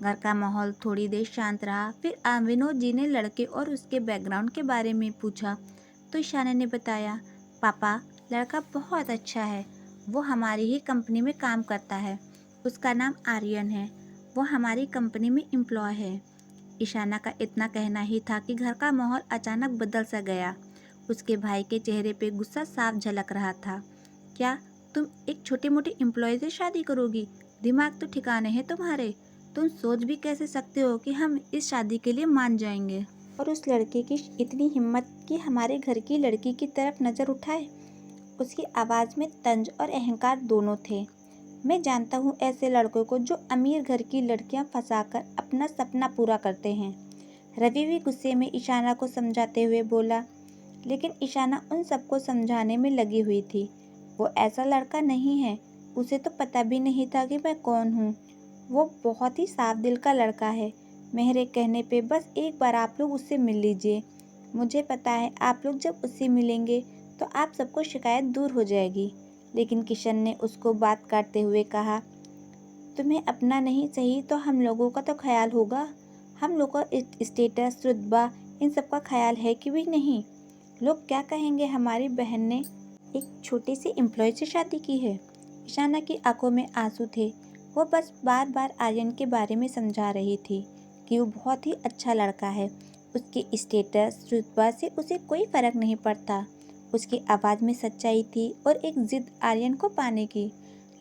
घर का माहौल थोड़ी देर शांत रहा, फिर विनोद जी ने लड़के और उसके बैकग्राउंड के बारे में पूछा तो ईशाना ने बताया, पापा लड़का बहुत अच्छा है, वो हमारी ही कंपनी में काम करता है। उसका नाम आर्यन है, वो हमारी कंपनी में एम्प्लॉय है। ईशाना का इतना कहना ही था कि घर का माहौल अचानक बदल सा गया। उसके भाई के चेहरे पे गुस्सा साफ झलक रहा था। क्या तुम एक छोटे मोटे एम्प्लॉय से शादी करोगी? दिमाग तो ठिकाने हैं तुम्हारे? तुम सोच भी कैसे सकते हो कि हम इस शादी के लिए मान जाएंगे? और उस लड़के की इतनी हिम्मत कि हमारे घर की लड़की की तरफ नज़र उठाए। उसकी आवाज़ में तंज और अहंकार दोनों थे। मैं जानता हूँ ऐसे लड़कों को जो अमीर घर की लड़कियाँ फंसाकर अपना सपना पूरा करते हैं। रवि भी गुस्से में ईशाना को समझाते हुए बोला, लेकिन ईशाना उन सबको समझाने में लगी हुई थी। वो ऐसा लड़का नहीं है, उसे तो पता भी नहीं था कि मैं कौन हूँ। वो बहुत ही साफ दिल का लड़का है। मेरे कहने पे बस एक बार आप लोग उससे मिल लीजिए। मुझे पता है आप लोग जब उससे मिलेंगे तो आप सबको शिकायत दूर हो जाएगी। लेकिन किशन ने उसको बात काटते हुए कहा, तुम्हें अपना नहीं सही तो हम लोगों का तो ख्याल होगा। हम लोग का स्टेटस, रुतबा, इन सब का ख्याल है कि भी नहीं? लोग क्या कहेंगे हमारी बहन ने एक छोटे से एम्प्लॉय से शादी की है? ईशाना की आंखों में आंसू थे। वो बस बार बार आर्यन के बारे में समझा रही थी कि वो बहुत ही अच्छा लड़का है। उसके स्टेटस, रुतबा से उसे कोई फर्क नहीं पड़ता। उसकी आवाज़ में सच्चाई थी और एक जिद आर्यन को पाने की।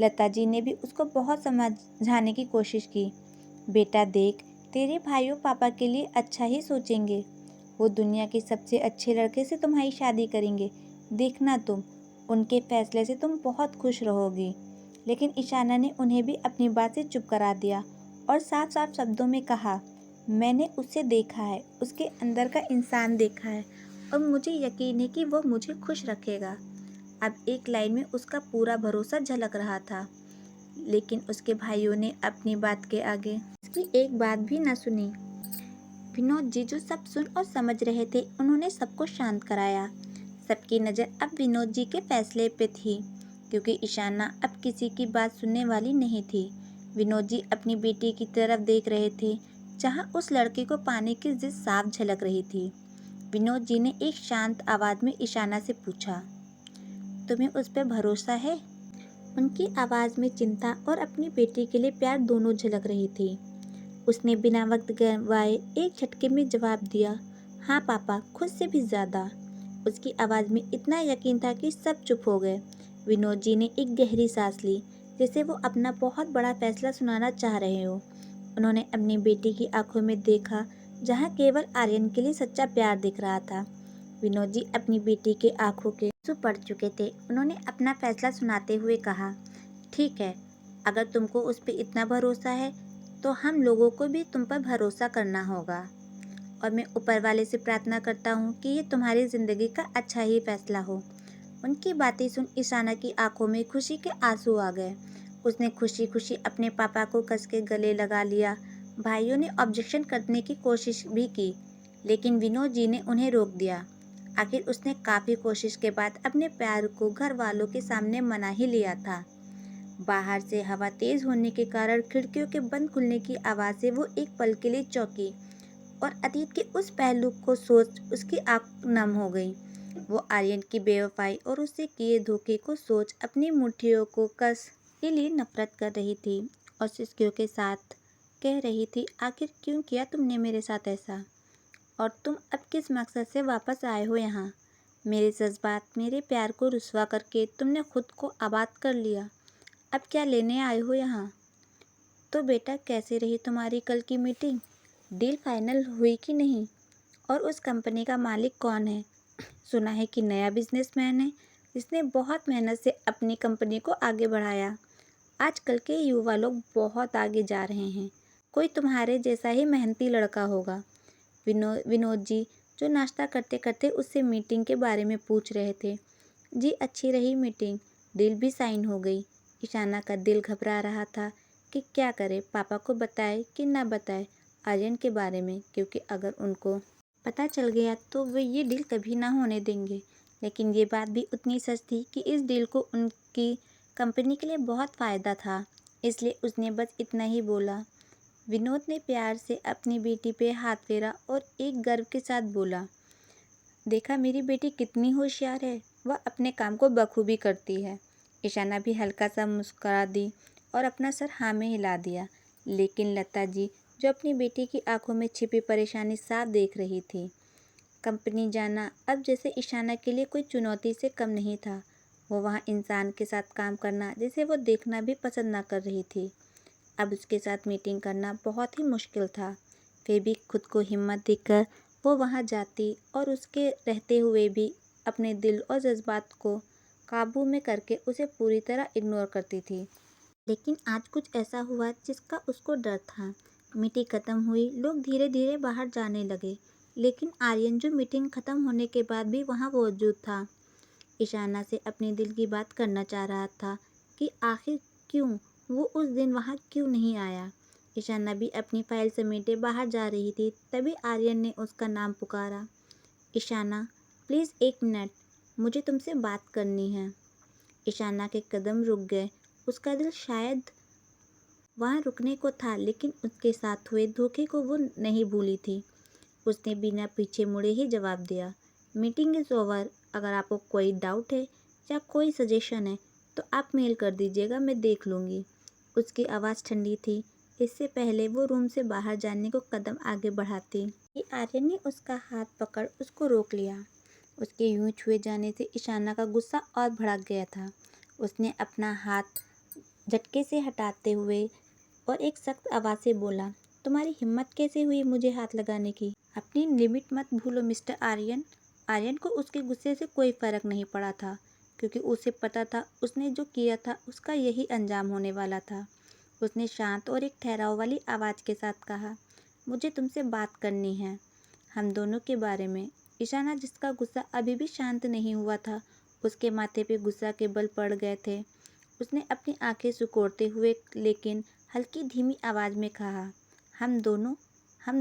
लता जी ने भी उसको बहुत समझाने की कोशिश की। बेटा देख, तेरे भाइयों पापा के लिए अच्छा ही सोचेंगे। वो दुनिया के सबसे अच्छे लड़के से तुम्हारी शादी करेंगे। देखना तुम, उनके फैसले से तुम बहुत खुश रहोगी। लेकिन ईशाना ने उन्हें भी अपनी बात से चुप करा दिया और साफ साफ शब्दों में कहा, मैंने उसे देखा है, उसके अंदर का इंसान देखा है और मुझे यकीन है कि वो मुझे खुश रखेगा। अब एक लाइन में उसका पूरा भरोसा झलक रहा था, लेकिन उसके भाइयों ने अपनी बात के आगे उसकी एक बात भी न सुनी। विनोद जी जो सब सुन और समझ रहे थे, उन्होंने सबको शांत कराया। सबकी नज़र अब विनोद जी के फैसले पे थी, क्योंकि ईशाना अब किसी की बात सुनने वाली नहीं थी। विनोद जी अपनी बेटी की तरफ देख रहे थे, जहां उस लड़के को पाने की जिद साफ झलक रही थी। विनोद जी ने एक शांत आवाज़ में ईशाना से पूछा, तुम्हें उस पर भरोसा है? उनकी आवाज़ में चिंता और अपनी बेटी के लिए प्यार दोनों झलक रही थी। उसने बिना वक्त गंवाए एक झटके में जवाब दिया, हाँ पापा, खुद से भी ज़्यादा। उसकी आवाज़ में इतना यकीन था कि सब चुप हो गए। विनोद जी ने एक गहरी सांस ली, जैसे वो अपना बहुत बड़ा फैसला सुनाना चाह रहे हो। उन्होंने अपनी बेटी की आंखों में देखा, जहाँ केवल आर्यन के लिए सच्चा प्यार दिख रहा था। विनोद जी अपनी बेटी के आंखों के आंसू पड़ चुके थे। उन्होंने अपना फैसला सुनाते हुए कहा, ठीक है, अगर तुमको उस पर इतना भरोसा है तो हम लोगों को भी तुम पर भरोसा करना होगा। और मैं ऊपर वाले से प्रार्थना करता हूँ कि ये तुम्हारी ज़िंदगी का अच्छा ही फैसला हो। उनकी बातें सुन ईशाना की आंखों में खुशी के आंसू आ गए। उसने खुशी खुशी अपने पापा को कस के गले लगा लिया। भाइयों ने ऑब्जेक्शन करने की कोशिश भी की, लेकिन विनोद जी ने उन्हें रोक दिया। आखिर उसने काफ़ी कोशिश के बाद अपने प्यार को घर वालों के सामने मना ही लिया था। बाहर से हवा तेज होने के कारण खिड़कियों के बंद खुलने की आवाज़ से वो एक पल के लिए चौंकी और अतीत के उस पहलू को सोच उसकी आंख नम हो गई। वो आर्यन की बेवफाई और उससे किए धोखे को सोच अपनी मुट्ठियों को कस के लिए नफरत कर रही थी और सिसकियों के साथ कह रही थी, आखिर क्यों किया तुमने मेरे साथ ऐसा? और तुम अब किस मकसद से वापस आए हो यहाँ? मेरे जज्बात, मेरे प्यार को रुसवा करके तुमने खुद को आबाद कर लिया। अब क्या लेने आए हो यहाँ? तो बेटा, कैसे रही तुम्हारी कल की मीटिंग? डील फाइनल हुई कि नहीं? और उस कंपनी का मालिक कौन है? सुना है कि नया बिजनेसमैन है, जिसने बहुत मेहनत से अपनी कंपनी को आगे बढ़ाया। आजकल के युवा लोग बहुत आगे जा रहे हैं। कोई तुम्हारे जैसा ही मेहनती लड़का होगा। विनोद जी, जो नाश्ता करते करते उससे मीटिंग के बारे में पूछ रहे थे। जी, अच्छी रही मीटिंग, डील भी साइन हो गई। ईशाना का दिल घबरा रहा था कि क्या करे, पापा को बताए कि ना बताए आर्यन के बारे में, क्योंकि अगर उनको पता चल गया तो वे ये डील कभी ना होने देंगे। लेकिन ये बात भी उतनी सच थी कि इस डील को उनकी कंपनी के लिए बहुत फ़ायदा था, इसलिए उसने बस इतना ही बोला। विनोद ने प्यार से अपनी बेटी पे हाथ फेरा और एक गर्व के साथ बोला, देखा मेरी बेटी कितनी होशियार है, वह अपने काम को बखूबी करती है। ईशाना भी हल्का सा मुस्कुरा दी और अपना सर हाँ में हिला दिया। लेकिन लता जी, जो अपनी बेटी की आंखों में छिपी परेशानी साफ देख रही थी। कंपनी जाना अब जैसे ईशाना के लिए कोई चुनौती से कम नहीं था। वो वहाँ इंसान के साथ काम करना जिसे वो देखना भी पसंद ना कर रही थी। अब उसके साथ मीटिंग करना बहुत ही मुश्किल था। फिर भी खुद को हिम्मत देकर वो वहाँ जाती और उसके रहते हुए भी अपने दिल और जज्बात को काबू में करके उसे पूरी तरह इग्नोर करती थी। लेकिन आज कुछ ऐसा हुआ जिसका उसको डर था। मीटिंग खत्म हुई, लोग धीरे धीरे बाहर जाने लगे, लेकिन आर्यन, जो मीटिंग खत्म होने के बाद भी वहाँ मौजूद था, ईशाना से अपने दिल की बात करना चाह रहा था कि आखिर क्यों वो उस दिन वहाँ क्यों नहीं आया। ईशाना भी अपनी फाइल समेटे बाहर जा रही थी, तभी आर्यन ने उसका नाम पुकारा। ईशाना, प्लीज़ 1 मिनट, मुझे तुमसे बात करनी है। ईशाना के कदम रुक गए। उसका दिल शायद वहाँ रुकने को था, लेकिन उसके साथ हुए धोखे को वो नहीं भूली थी। उसने बिना पीछे मुड़े ही जवाब दिया, मीटिंग इज़ ओवर। अगर आपको कोई डाउट है या कोई सजेशन है तो आप मेल कर दीजिएगा, मैं देख लूँगी। उसकी आवाज़ ठंडी थी। इससे पहले वो रूम से बाहर जाने को कदम आगे बढ़ाती कि आर्यन ने उसका हाथ पकड़ उसको रोक लिया। उसके यूं छुए जाने से ईशाना का गुस्सा और भड़क गया था। उसने अपना हाथ झटके से हटाते हुए और एक सख्त आवाज़ से बोला, तुम्हारी हिम्मत कैसे हुई मुझे हाथ लगाने की? अपनी लिमिट मत भूलो मिस्टर आर्यन। आर्यन को उसके गुस्से से कोई फ़र्क नहीं पड़ा था, क्योंकि उसे पता था उसने जो किया था उसका यही अंजाम होने वाला था। उसने शांत और एक ठहराव वाली आवाज़ के साथ कहा, मुझे तुमसे बात करनी है, हम दोनों के बारे में। ईशाना, जिसका गुस्सा अभी भी शांत नहीं हुआ था, उसके माथे पे गुस्सा के बल पड़ गए थे। उसने अपनी आंखें सिकोड़ते हुए लेकिन हल्की धीमी आवाज़ में कहा, हम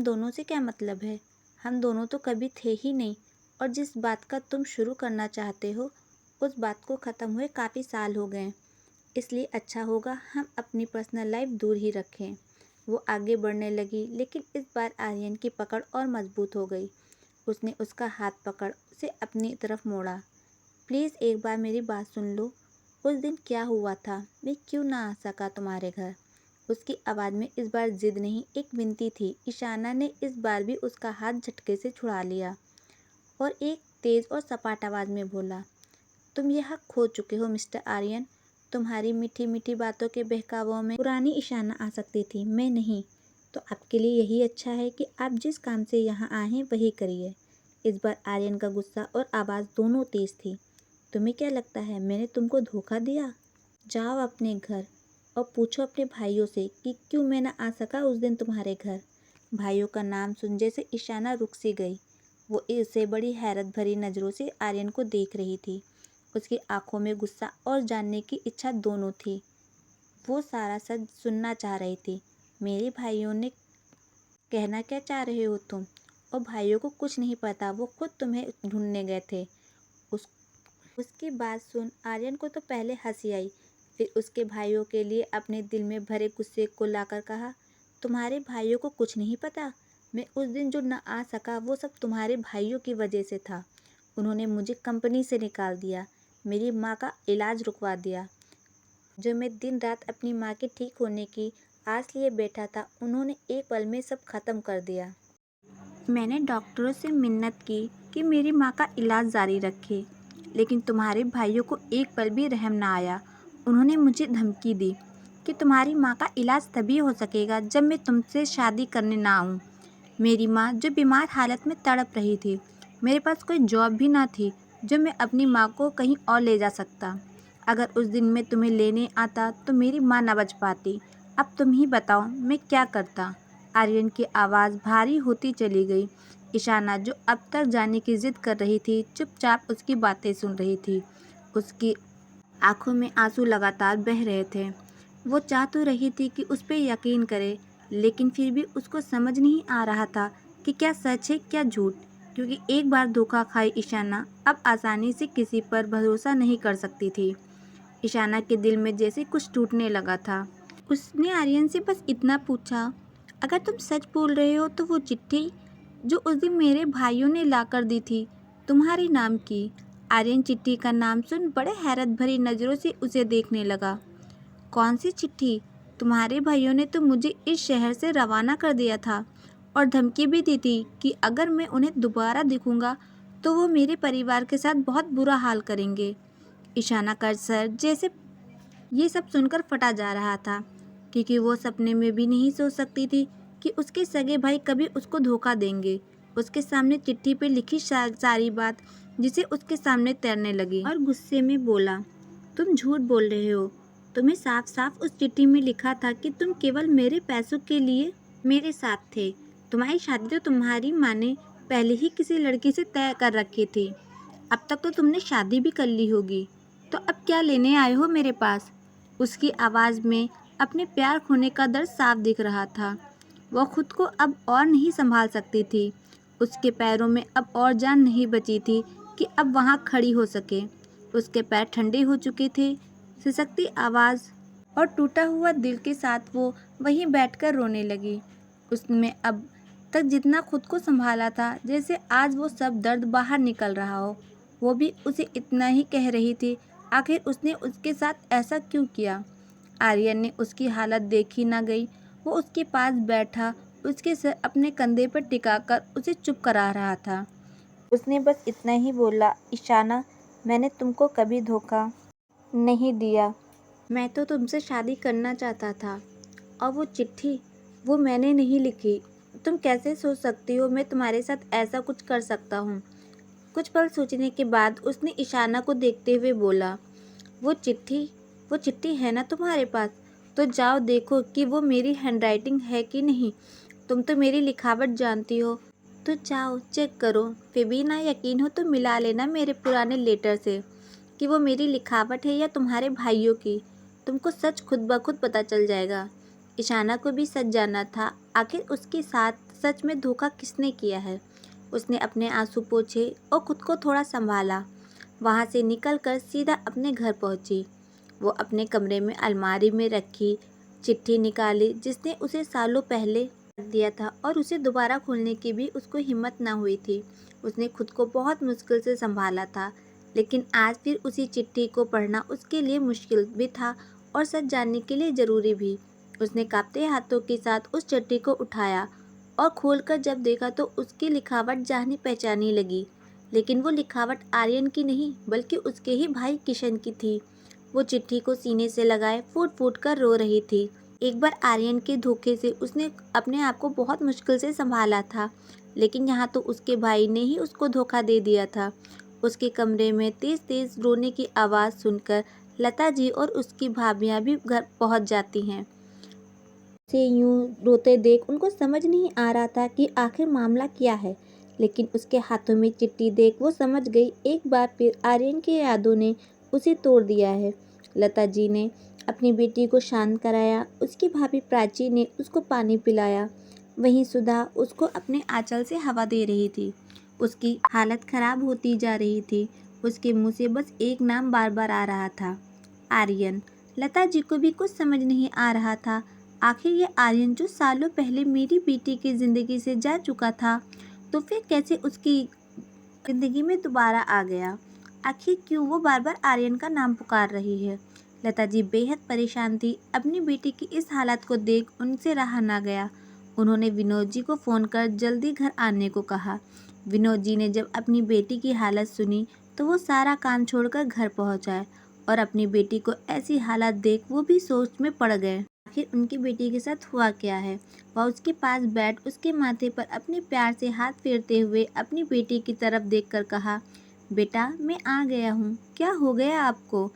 दोनों से क्या मतलब है? हम दोनों तो कभी थे ही नहीं, और जिस बात का तुम शुरू करना चाहते हो उस बात को ख़त्म हुए काफ़ी साल हो गए। इसलिए अच्छा होगा हम अपनी पर्सनल लाइफ दूर ही रखें। वो आगे बढ़ने लगी, लेकिन इस बार आर्यन की पकड़ और मजबूत हो गई। उसने उसका हाथ पकड़ उसे अपनी तरफ मोड़ा। प्लीज़ एक बार मेरी बात सुन लो। उस दिन क्या हुआ था? मैं क्यों ना आ सका तुम्हारे घर? उसकी आवाज़ में इस बार जिद नहीं, एक विनती थी। ईशाना ने इस बार भी उसका हाथ झटके से छुड़ा लिया और एक तेज़ और सपाट आवाज़ में बोला, तुम ये हक खो चुके हो मिस्टर आर्यन। तुम्हारी मीठी मीठी बातों के बहकावों में पुरानी ईशाना आ सकती थी, मैं नहीं। तो आपके लिए यही अच्छा है कि आप जिस काम से यहाँ आए हैं वही करिए। इस बार आर्यन का गुस्सा और आवाज़ दोनों तेज़ थी। तुम्हें क्या लगता है मैंने तुमको धोखा दिया? जाओ अपने घर और पूछो अपने भाइयों से कि क्यों मैं ना आ सका उस दिन तुम्हारे घर। भाइयों का नाम सुन जैसे ईशाना रुक सी गई। वो इससे बड़ी हैरत भरी नज़रों से आर्यन को देख रही थी। उसकी आंखों में गुस्सा और जानने की इच्छा दोनों थी। वो सारा सच सुनना चाह रही थी। मेरे भाइयों ने कहना क्या चाह रहे हो तुम? और भाइयों को कुछ नहीं पता, वो खुद तुम्हें ढूंढने गए थे। उस उसकी बात सुन आर्यन को तो पहले हंसी आई, फिर उसके भाइयों के लिए अपने दिल में भरे गुस्से को लाकर कहा, तुम्हारे भाइयों को कुछ नहीं पता? मैं उस दिन जो न आ सका वो सब तुम्हारे भाइयों की वजह से था। उन्होंने मुझे कंपनी से निकाल दिया, मेरी माँ का इलाज रुकवा दिया। जो मैं दिन रात अपनी माँ के ठीक होने की आस लिए बैठा था, उन्होंने एक पल में सब खत्म कर दिया। मैंने डॉक्टरों से मिन्नत की कि मेरी माँ का इलाज जारी रखे, लेकिन तुम्हारे भाइयों को एक पल भी रहम ना आया। उन्होंने मुझे धमकी दी कि तुम्हारी माँ का इलाज तभी हो सकेगा जब मैं तुमसे शादी करने ना आऊँ। मेरी माँ जो बीमार हालत में तड़प रही थी, मेरे पास कोई जॉब भी ना थी जो मैं अपनी माँ को कहीं और ले जा सकता। अगर उस दिन मैं तुम्हें लेने आता तो मेरी माँ ना बच पाती। अब तुम ही बताओ मैं क्या करता। आर्यन की आवाज़ भारी होती चली गई। ईशाना जो अब तक जाने की जिद कर रही थी, चुपचाप उसकी बातें सुन रही थी। उसकी आंखों में आंसू लगातार बह रहे थे। वो चाह तो रही थी कि उस पर यकीन करे, लेकिन फिर भी उसको समझ नहीं आ रहा था कि क्या सच है क्या झूठ, क्योंकि एक बार धोखा खाई ईशाना अब आसानी से किसी पर भरोसा नहीं कर सकती थी। ईशाना के दिल में जैसे कुछ टूटने लगा था। उसने आर्यन से बस इतना पूछा, अगर तुम सच बोल रहे हो तो वो चिट्ठी जो उस दिन मेरे भाइयों ने लाकर दी थी, तुम्हारे नाम की। आर्यन चिट्ठी का नाम सुन बड़े हैरत भरी नज़रों से उसे देखने लगा। कौन सी चिट्ठी? तुम्हारे भाइयों ने तो मुझे इस शहर से रवाना कर दिया था और धमकी भी दी थी कि अगर मैं उन्हें दोबारा दिखूंगा तो वो मेरे परिवार के साथ बहुत बुरा हाल करेंगे। ईशाना का सर जैसे ये सब सुनकर फटा जा रहा था, क्योंकि वो सपने में भी नहीं सोच सकती थी कि उसके सगे भाई कभी उसको धोखा देंगे। उसके सामने चिट्ठी पे लिखी सारी बात जिसे उसके सामने तैरने लगी और गुस्से में बोला, तुम झूठ बोल रहे हो। तुम्हें साफ साफ उस चिट्ठी में लिखा था कि तुम केवल मेरे पैसों के लिए मेरे साथ थे। तुम्हारी शादी तो तुम्हारी माँ ने पहले ही किसी लड़की से तय कर रखी थी। अब तक तो तुमने शादी भी कर ली होगी, तो अब क्या लेने आए हो मेरे पास? उसकी आवाज़ में अपने प्यार खोने का दर्द साफ दिख रहा था। वह खुद को अब और नहीं संभाल सकती थी। उसके पैरों में अब और जान नहीं बची थी कि अब वहाँ खड़ी हो सके। उसके पैर ठंडे हो चुके थे। सिसकती आवाज़ और टूटा हुआ दिल के साथ वो वहीं बैठकर रोने लगी। उसमें अब तक जितना खुद को संभाला था, जैसे आज वो सब दर्द बाहर निकल रहा हो। वो भी उसे इतना ही कह रही थी, आखिर उसने उसके साथ ऐसा क्यों किया? आर्यन ने उसकी हालत देखी ना गई। वो उसके पास बैठा, उसके सर अपने कंधे पर टिकाकर उसे चुप करा रहा था। उसने बस इतना ही बोला, ईशाना, मैंने तुमको कभी धोखा नहीं दिया। मैं तो तुमसे शादी करना चाहता था। और वो चिट्ठी, वो मैंने नहीं लिखी। तुम कैसे सोच सकती हो मैं तुम्हारे साथ ऐसा कुछ कर सकता हूँ? कुछ पल सोचने के बाद उसने ईशाना को देखते हुए बोला, वो चिट्ठी है ना तुम्हारे पास? तो जाओ देखो कि वो मेरी हैंडराइटिंग है कि नहीं। तुम तो मेरी लिखावट जानती हो, तो जाओ चेक करो। फिर भी ना यकीन हो तो मिला लेना मेरे पुराने लेटर से कि वो मेरी लिखावट है या तुम्हारे भाइयों की। तुमको सच खुद ब खुद पता चल जाएगा। ईशाना को भी सच जानना था, आखिर उसके साथ सच में धोखा किसने किया है। उसने अपने आंसू पोंछे और खुद को थोड़ा संभाला। वहाँ से निकलकर सीधा अपने घर पहुँची। वो अपने कमरे में अलमारी में रखी चिट्ठी निकाली जिसने उसे सालों पहले रख दिया था, और उसे दोबारा खोलने की भी उसको हिम्मत ना हुई थी। उसने खुद को बहुत मुश्किल से संभाला था, लेकिन आज फिर उसी चिट्ठी को पढ़ना उसके लिए मुश्किल भी था और सच जानने के लिए ज़रूरी भी। उसने कांपते हाथों के साथ उस चिट्ठी को उठाया और खोलकर जब देखा तो उसकी लिखावट जानी पहचानी लगी, लेकिन वो लिखावट आर्यन की नहीं बल्कि उसके ही भाई किशन की थी। वो चिट्ठी को सीने से लगाए फूट फूट कर रो रही थी। एक बार आर्यन के धोखे से उसने अपने आप को बहुत मुश्किल से संभाला था, लेकिन यहाँ तो उसके भाई ने ही उसको धोखा दे दिया था। उसके कमरे में तेज तेज रोने की आवाज़ सुनकर लता जी और उसकी भाभियाँ भी घर पहुँच जाती हैं। उसे यूं रोते देख उनको समझ नहीं आ रहा था कि आखिर मामला क्या है, लेकिन उसके हाथों में चिट्ठी देख वो समझ गई। एक बार फिर आर्यन की यादों ने उसे तोड़ दिया है। लता जी ने अपनी बेटी को शांत कराया, उसकी भाभी प्राची ने उसको पानी पिलाया, वहीं सुधा उसको अपने आंचल से हवा दे रही थी। उसकी हालत खराब होती जा रही थी। उसके मुंह से बस एक नाम बार बार आ रहा था, आर्यन। लता जी को भी कुछ समझ नहीं आ रहा था। आखिर ये आर्यन जो सालों पहले मेरी बेटी की ज़िंदगी से जा चुका था, तो फिर कैसे उसकी ज़िंदगी में दोबारा आ गया? आखिर क्यों वो बार बार आर्यन का नाम पुकार रही है? लता जी बेहद परेशान थी। अपनी बेटी की इस हालत को देख उनसे रहा ना गया। उन्होंने विनोद जी को फ़ोन कर जल्दी घर आने को कहा। विनोद जी ने जब अपनी बेटी की हालत सुनी तो वो सारा काम छोड़कर घर पहुंच आए और अपनी बेटी को ऐसी हालत देख वो भी सोच में पड़ गए। आखिर उनकी बेटी के साथ हुआ क्या है। वह उसके पास बैठ उसके माथे पर अपने प्यार से हाथ फेरते हुए अपनी बेटी की तरफ देखकर कहा, बेटा मैं आ गया हूँ। क्या हो गया आपको?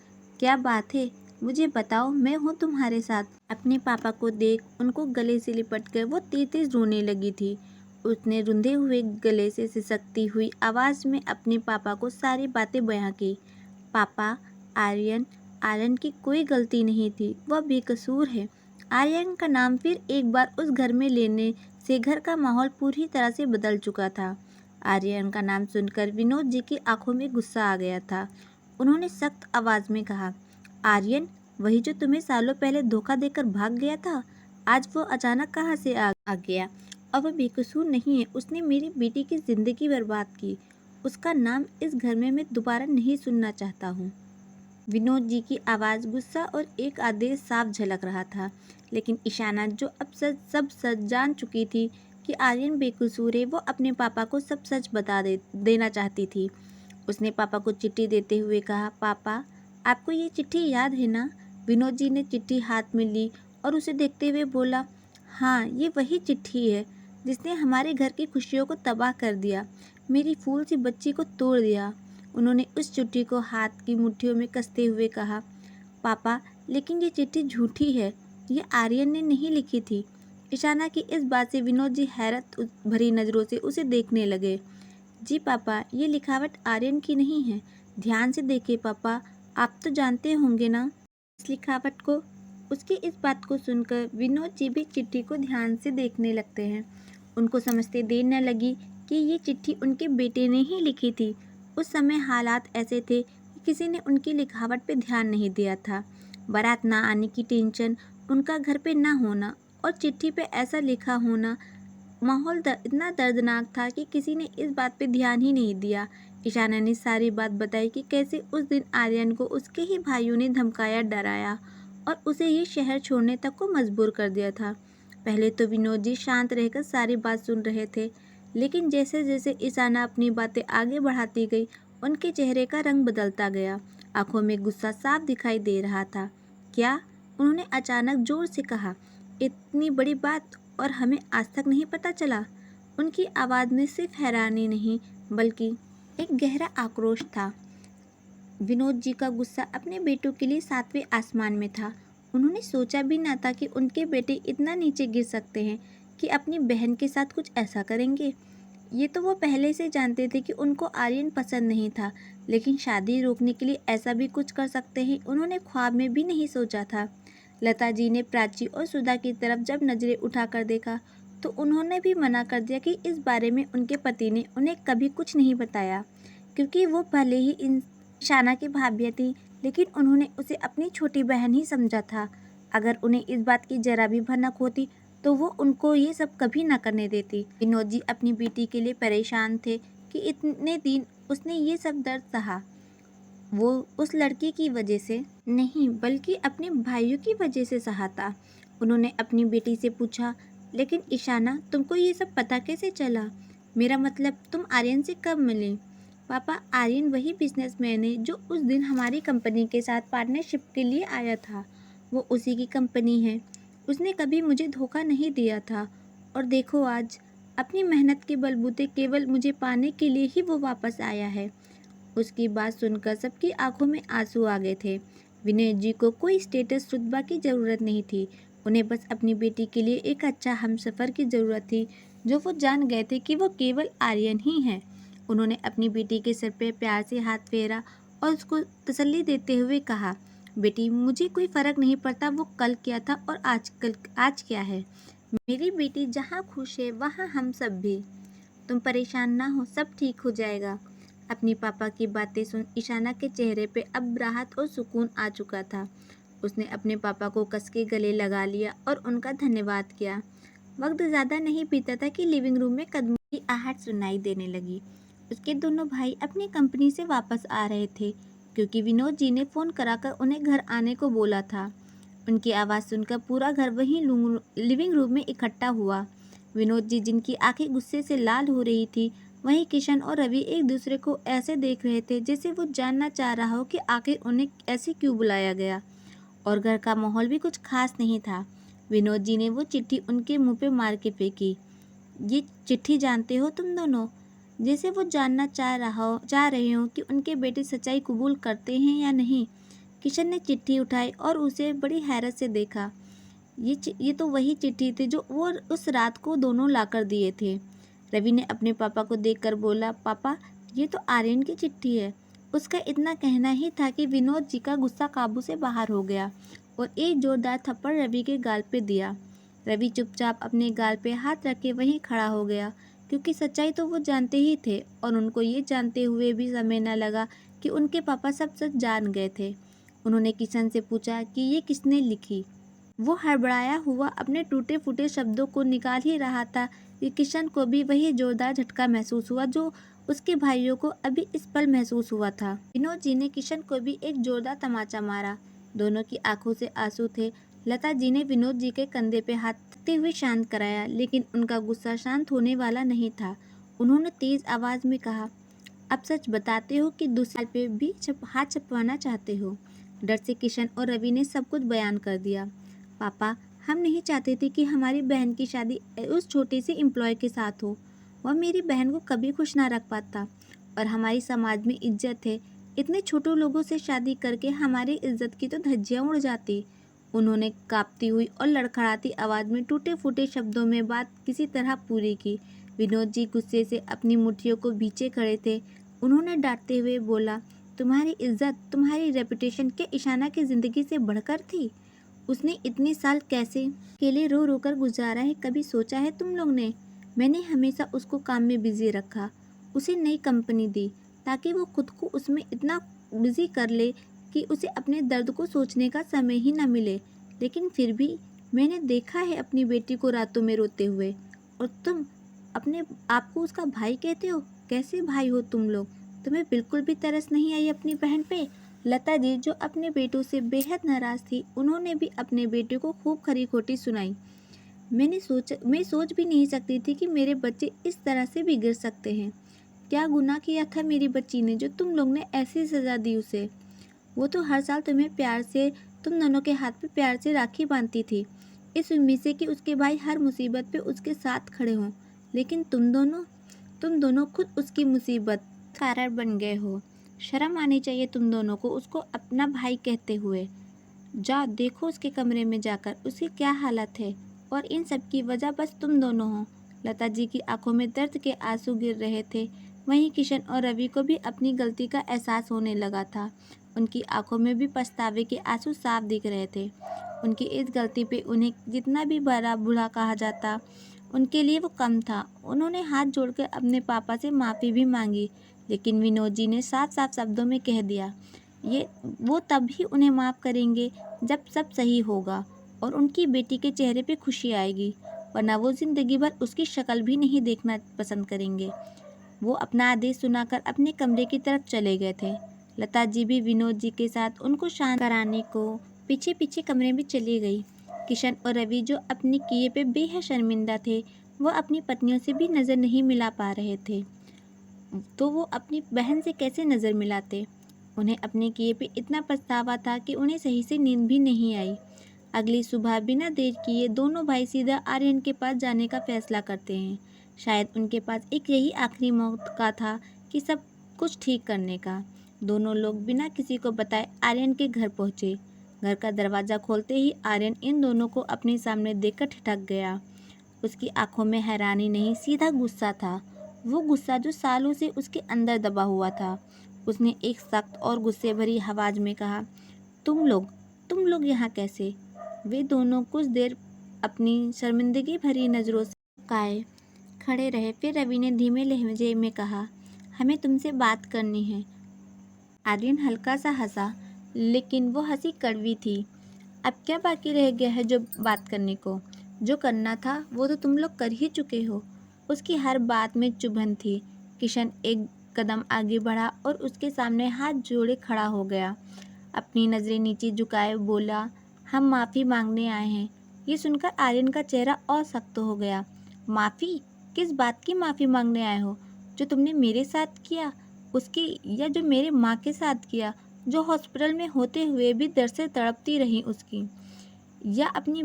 क्या बात है? मुझे बताओ, मैं हूँ तुम्हारे साथ। अपने पापा को देख उनको गले से लिपट कर वो तेज तेज रोने लगी थी। उसने रुंधे हुए गले से सिसकती हुई आवाज़ में अपने पापा को सारी बातें बयां की। पापा, आर्यन की कोई गलती नहीं थी, वह बेकसूर है। आर्यन का नाम फिर एक बार उस घर में लेने से घर का माहौल पूरी तरह से बदल चुका था। आर्यन का नाम सुनकर विनोद जी की आंखों में गुस्सा आ गया था। उन्होंने सख्त आवाज़ में कहा, आर्यन, वही जो तुम्हें सालों पहले धोखा देकर भाग गया था, आज वो अचानक कहाँ से आ गया? और वह बेकसूर नहीं है, उसने मेरी बेटी की ज़िंदगी बर्बाद की। उसका नाम इस घर में मैं दोबारा नहीं सुनना चाहता हूँ। विनोद जी की आवाज़ गुस्सा और एक आदेश साफ झलक रहा था, लेकिन ईशाना जो अब सब सच जान चुकी थी कि आर्यन बेकसूर है, वो अपने पापा को सब सच बता देना चाहती थी। उसने पापा को चिट्ठी देते हुए कहा, पापा, आपको ये चिट्ठी याद है ना? विनोद जी ने चिट्ठी हाथ में ली और उसे देखते हुए बोला, हाँ, ये वही चिट्ठी है जिसने हमारे घर की खुशियों को तबाह कर दिया, मेरी फूल सी बच्ची को तोड़ दिया। उन्होंने उस चिट्ठी को हाथ की मुट्ठियों में कसते हुए कहा, पापा, लेकिन ये चिट्ठी झूठी है, ये आर्यन ने नहीं लिखी थी। ईशाना की इस बात से विनोद जी हैरत भरी नज़रों से उसे देखने लगे। जी पापा, ये लिखावट आर्यन की नहीं है, ध्यान से देखिए पापा, आप तो जानते होंगे ना इस लिखावट को। उसकी इस बात को सुनकर विनोद जी भी चिट्ठी को ध्यान से देखने लगते हैं। उनको समझते देर न लगी कि ये चिट्ठी उनके बेटे ने ही लिखी थी। उस समय हालात ऐसे थे कि किसी ने उनकी लिखावट पे ध्यान नहीं दिया था। बारात ना आने की टेंशन, उनका घर पे ना होना और चिट्ठी पे ऐसा लिखा होना, माहौल इतना दर्दनाक था कि किसी ने इस बात पे ध्यान ही नहीं दिया। ईशाना ने सारी बात बताई कि कैसे उस दिन आर्यन को उसके ही भाइयों ने धमकाया, डराया और उसे ये शहर छोड़ने तक को मजबूर कर दिया था। पहले तो विनोद जी शांत रहकर सारी बात सुन रहे थे, लेकिन जैसे जैसे ईशाना अपनी बातें आगे बढ़ाती गई, उनके चेहरे का रंग बदलता गया। आंखों में गुस्सा साफ दिखाई दे रहा था। क्या? उन्होंने अचानक जोर से कहा, इतनी बड़ी बात और हमें आज तक नहीं पता चला? उनकी आवाज़ में सिर्फ हैरानी नहीं बल्कि एक गहरा आक्रोश था। विनोद जी का गुस्सा अपने बेटों के लिए सातवें आसमान में था। उन्होंने सोचा भी ना था कि उनके बेटे इतना नीचे गिर सकते हैं कि अपनी बहन के साथ कुछ ऐसा करेंगे। ये तो वो पहले से जानते थे कि उनको आर्यन पसंद नहीं था, लेकिन शादी रोकने के लिए ऐसा भी कुछ कर सकते हैं, उन्होंने ख्वाब में भी नहीं सोचा था। लता जी ने प्राची और सुधा की तरफ जब नज़रें उठाकर देखा तो उन्होंने भी मना कर दिया कि इस बारे में उनके पति ने उन्हें कभी कुछ नहीं बताया, क्योंकि वो भले ही ईशाना की भाभियाँ थी, लेकिन उन्होंने उसे अपनी छोटी बहन ही समझा था। अगर उन्हें इस बात की जरा भी भनक होती तो वो उनको ये सब कभी ना करने देती। विनोद जी अपनी बेटी के लिए परेशान थे कि इतने दिन उसने ये सब दर्द सहा। वो उस लड़की की वजह से नहीं बल्कि अपने भाइयों की वजह से सहा था। उन्होंने अपनी बेटी से पूछा, लेकिन ईशाना, तुमको ये सब पता कैसे चला? मेरा मतलब, तुम आर्यन से कब मिले? पापा, आर्यन वही बिजनेसमैन है जो उस दिन हमारी कंपनी के साथ पार्टनरशिप के लिए आया था। वो उसी की कंपनी है। उसने कभी मुझे धोखा नहीं दिया था। और देखो आज, अपनी मेहनत के बलबूते केवल मुझे पाने के लिए ही वो वापस आया है। उसकी बात सुनकर सबकी आंखों में आंसू आ गए थे। विनय जी को कोई स्टेटस रुतबा की ज़रूरत नहीं थी। उन्हें बस अपनी बेटी के लिए एक अच्छा हमसफ़र की ज़रूरत थी, जो वो जान गए थे कि वो केवल आर्यन ही हैं। उन्होंने अपनी बेटी के सिर पे प्यार से हाथ फेरा और उसको तसल्ली देते हुए कहा, बेटी, मुझे कोई फ़र्क नहीं पड़ता वो कल क्या था और आज क्या है। मेरी बेटी जहाँ खुश है वहाँ हम सब भी। तुम परेशान ना हो, सब ठीक हो जाएगा। अपनी पापा की बातें सुन ईशाना के चेहरे पे अब राहत और सुकून आ चुका था। उसने अपने पापा को कस के गले लगा लिया और उनका धन्यवाद किया। वक्त ज़्यादा नहीं बीता था कि लिविंग रूम में कदमों की आहट सुनाई देने लगी। उसके दोनों भाई अपनी कंपनी से वापस आ रहे थे, क्योंकि विनोद जी ने फ़ोन कराकर उन्हें घर आने को बोला था। उनकी आवाज़ सुनकर पूरा घर वहीं लिविंग रूम में इकट्ठा हुआ। विनोद जी, जिनकी आंखें गुस्से से लाल हो रही थी, वहीं किशन और रवि एक दूसरे को ऐसे देख रहे थे जैसे वो जानना चाह रहा हो कि आखिर उन्हें ऐसे क्यों बुलाया गया। और घर का माहौल भी कुछ खास नहीं था। विनोद जी ने वो चिट्ठी उनके मुंह पे मार के फेंकी। ये चिट्ठी जानते हो तुम दोनों? जैसे वो जानना चाह रहे हो कि उनके बेटे सच्चाई कबूल करते हैं या नहीं। किशन ने चिट्ठी उठाई और उसे बड़ी हैरत से देखा। ये तो वही चिट्ठी थी जो वो उस रात को दोनों लाकर दिए थे। रवि ने अपने पापा को देखकर बोला, पापा, ये तो आर्यन की चिट्ठी है। उसका इतना कहना ही था कि विनोद जी का गुस्सा काबू से बाहर हो गया और एक जोरदार थप्पड़ रवि के गाल पे दिया। रवि चुपचाप अपने गाल पे हाथ रख के वहीं खड़ा हो गया, क्योंकि सच्चाई तो वो जानते ही थे और उनको ये जानते हुए भी समय न लगा कि उनके पापा सब सच जान गए थे। उन्होंने किशन से पूछा कि ये किसने लिखी। वो हड़बड़ाया हुआ अपने टूटे फूटे शब्दों को निकाल ही रहा था कि किशन को भी वही जोरदार झटका महसूस हुआ जो उसके भाइयों को अभी इस पल महसूस हुआ था। विनोद जी ने किशन को भी एक जोरदार तमाचा मारा। दोनों की आंखों से आंसू थे। लता जी ने विनोद जी के कंधे पे हाथ रखते हुए शांत कराया, लेकिन उनका गुस्सा शांत होने वाला नहीं था। उन्होंने तेज आवाज में कहा, अब सच बताते हो कि दूसरे पे भी हाथ छपवाना चाहते हो? डर से किशन और रवि ने सब कुछ बयान कर दिया। पापा, हम नहीं चाहते थे कि हमारी बहन की शादी उस छोटे से एम्प्लॉय के साथ हो। वह मेरी बहन को कभी खुश ना रख पाता और हमारी समाज में इज्जत है। इतने छोटे लोगों से शादी करके हमारी इज्जत की तो धज्जियां उड़ जाती। उन्होंने कांपती हुई और लड़खड़ाती आवाज़ में टूटे फूटे शब्दों में बात किसी तरह पूरी की। विनोद जी गुस्से से अपनी मुट्ठियों को भींचे खड़े थे। उन्होंने डांटते हुए बोला, तुम्हारी इज्जत तुम्हारी रेपुटेशन के ईशाना की ज़िंदगी से बढ़कर थी? उसने इतने साल कैसे अकेले रो रो कर गुजारा है, कभी सोचा है तुम लोग ने? मैंने हमेशा उसको काम में बिजी रखा, उसे नई कंपनी दी ताकि वो खुद को उसमें इतना बिजी कर ले कि उसे अपने दर्द को सोचने का समय ही न मिले। लेकिन फिर भी मैंने देखा है अपनी बेटी को रातों में रोते हुए। और तुम अपने आप को उसका भाई कहते हो? कैसे भाई हो तुम लोग? तुम्हें बिल्कुल भी तरस नहीं आई अपनी बहन पे? लता जी, जो अपने बेटों से बेहद नाराज थी, उन्होंने भी अपने बेटे को खूब खरी खोटी सुनाई। मैं सोच भी नहीं सकती थी कि मेरे बच्चे इस तरह से बिगड़ सकते हैं। क्या गुनाह किया था मेरी बच्ची ने जो तुम लोग ने ऐसी सज़ा दी उसे? वो तो हर साल तुम दोनों के हाथ पे प्यार से राखी बांधती थी, इस उम्मीद से कि उसके भाई हर मुसीबत पे उसके साथ खड़े हों। लेकिन तुम दोनों खुद उसकी मुसीबत कारण बन गए हो। शर्म आनी चाहिए तुम दोनों को उसको अपना भाई कहते हुए। जाओ देखो उसके कमरे में जाकर उसकी क्या हालत है, और इन सब की वजह बस तुम दोनों हो। लता जी की आंखों में दर्द के आंसू गिर रहे थे। वहीं किशन और रवि को भी अपनी गलती का एहसास होने लगा था। उनकी आंखों में भी पछतावे के आंसू साफ दिख रहे थे। उनकी इस गलती पे उन्हें जितना भी बड़ा बुरा कहा जाता, उनके लिए वो कम था। उन्होंने हाथ जोड़कर अपने पापा से माफ़ी भी मांगी, लेकिन विनोद जी ने साफ साफ शब्दों में कह दिया, वो तब ही उन्हें माफ़ करेंगे जब सब सही होगा और उनकी बेटी के चेहरे पे खुशी आएगी, वरना वो ज़िंदगी भर उसकी शक्ल भी नहीं देखना पसंद करेंगे। वो अपना आदेश सुनाकर अपने कमरे की तरफ चले गए थे। लता जी भी विनोद जी के साथ उनको शांत कराने को पीछे पीछे कमरे में चली गई। किशन और रवि, जो अपने किए पे बेहद शर्मिंदा थे, वो अपनी पत्नियों से भी नज़र नहीं मिला पा रहे थे, तो वो अपनी बहन से कैसे नज़र मिलाते? उन्हें अपने किए पे इतना पछतावा था कि उन्हें सही से नींद भी नहीं आई। अगली सुबह बिना देर किए दोनों भाई सीधा आर्यन के पास जाने का फैसला करते हैं। शायद उनके पास एक यही आखिरी मौका था कि सब कुछ ठीक करने का। दोनों लोग बिना किसी को बताए आर्यन के घर पहुँचे। घर का दरवाज़ा खोलते ही आर्यन इन दोनों को अपने सामने देखकर ठिठक गया। उसकी आंखों में हैरानी नहीं, सीधा गुस्सा था। वो गुस्सा जो सालों से उसके अंदर दबा हुआ था। उसने एक सख्त और गुस्से भरी आवाज़ में कहा, तुम लोग यहाँ कैसे? वे दोनों कुछ देर अपनी शर्मिंदगी भरी नज़रों से झुकाए खड़े रहे। फिर रवि ने धीमे लहजे में कहा, हमें तुमसे बात करनी है। आर्यन हल्का सा हंसा, लेकिन वो हंसी कड़वी थी। अब क्या बाकी रह गया है जो बात करने को? जो करना था वो तो तुम लोग कर ही चुके हो। उसकी हर बात में चुभन थी। किशन एक कदम आगे बढ़ा और उसके सामने हाथ जोड़े खड़ा हो गया। अपनी नज़रें नीचे झुकाए बोला, हम माफ़ी मांगने आए हैं। ये सुनकर आर्यन का चेहरा और सख्त हो गया। माफ़ी? किस बात की माफ़ी मांगने आए हो? जो तुमने मेरे साथ किया उसकी, या जो मेरे माँ के साथ किया, जो हॉस्पिटल में होते हुए भी दर्द से तड़पती रही उसकी, या अपनी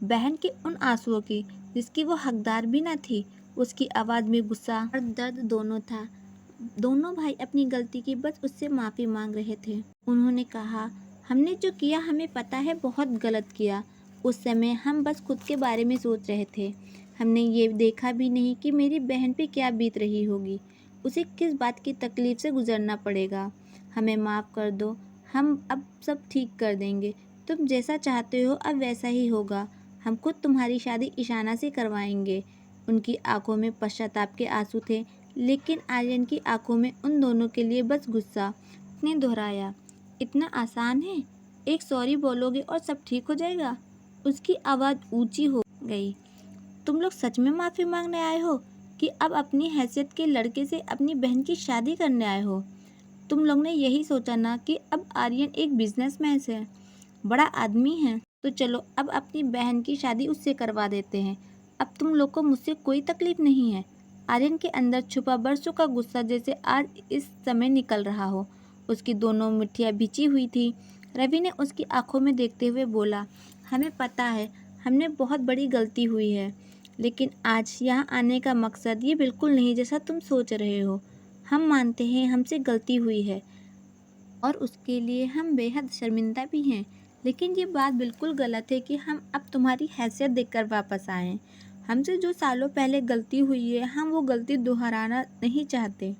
बहन के उन आंसुओं की जिसकी वो हकदार भी न थी? उसकी आवाज़ में गुस्सा और दर्द दोनों था। दोनों भाई अपनी गलती की बस उससे माफ़ी मांग रहे थे। उन्होंने कहा, हमने जो किया हमें पता है बहुत गलत किया। उस समय हम बस खुद के बारे में सोच रहे थे। हमने ये देखा भी नहीं कि मेरी बहन पे क्या बीत रही होगी, उसे किस बात की तकलीफ़ से गुजरना पड़ेगा। हमें माफ़ कर दो, हम अब सब ठीक कर देंगे। तुम जैसा चाहते हो अब वैसा ही होगा। हम खुद तुम्हारी शादी ईशाना से करवाएंगे। उनकी आंखों में पश्चाताप के आंसू थे, लेकिन आर्यन की आंखों में उन दोनों के लिए बस गुस्सा। उसने दोहराया, इतना आसान है? एक सॉरी बोलोगे और सब ठीक हो जाएगा? उसकी आवाज़ ऊंची हो गई। तुम लोग सच में माफ़ी मांगने आए हो कि अब अपनी हैसियत के लड़के से अपनी बहन की शादी करने आए हो? तुम लोग ने यही सोचा ना कि अब आर्यन एक बिजनेसमैन है, बड़ा आदमी है, तो चलो अब अपनी बहन की शादी उससे करवा देते हैं। अब तुम लोग को मुझसे कोई तकलीफ नहीं है। आर्यन के अंदर छुपा बरसों का गुस्सा जैसे आज इस समय निकल रहा हो। उसकी दोनों मुट्ठियाँ भिंची हुई थी। रवि ने उसकी आंखों में देखते हुए बोला, हमें पता है हमने बहुत बड़ी गलती हुई है, लेकिन आज यहाँ आने का मकसद ये बिल्कुल नहीं जैसा तुम सोच रहे हो। हम मानते हैं हमसे गलती हुई है और उसके लिए हम बेहद शर्मिंदा भी हैं, लेकिन ये बात बिल्कुल गलत है कि हम अब तुम्हारी हैसियत देखकर वापस आएँ। हमसे जो सालों पहले गलती हुई है हम वो गलती दोहराना नहीं चाहते,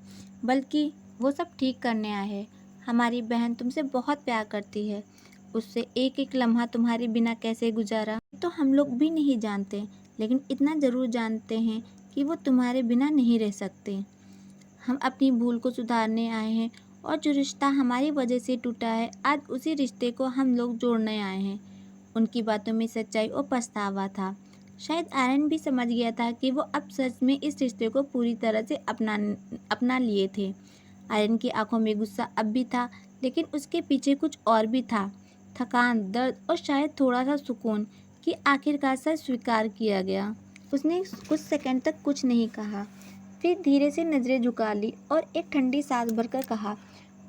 बल्कि वो सब ठीक करने आए हैं। हमारी बहन तुमसे बहुत प्यार करती है। उससे एक एक लम्हा तुम्हारे बिना कैसे गुजारा तो हम लोग भी नहीं जानते, लेकिन इतना ज़रूर जानते हैं कि वो तुम्हारे बिना नहीं रह सकते। हम अपनी भूल को सुधारने आए हैं और जो रिश्ता हमारी वजह से टूटा है आज उसी रिश्ते को हम लोग जोड़ने आए हैं। उनकी बातों में सच्चाई और पछतावा था। शायद आर्यन भी समझ गया था कि वो अब सच में इस रिश्ते को पूरी तरह से अपना लिए थे। आर्यन की आंखों में गुस्सा अब भी था, लेकिन उसके पीछे कुछ और भी था। थकान, दर्द और शायद थोड़ा सा सुकून कि आखिरकार सच स्वीकार किया गया। उसने कुछ सेकंड तक कुछ नहीं कहा, फिर धीरे से नज़रें झुका ली और एक ठंडी सांस भरकर कहा,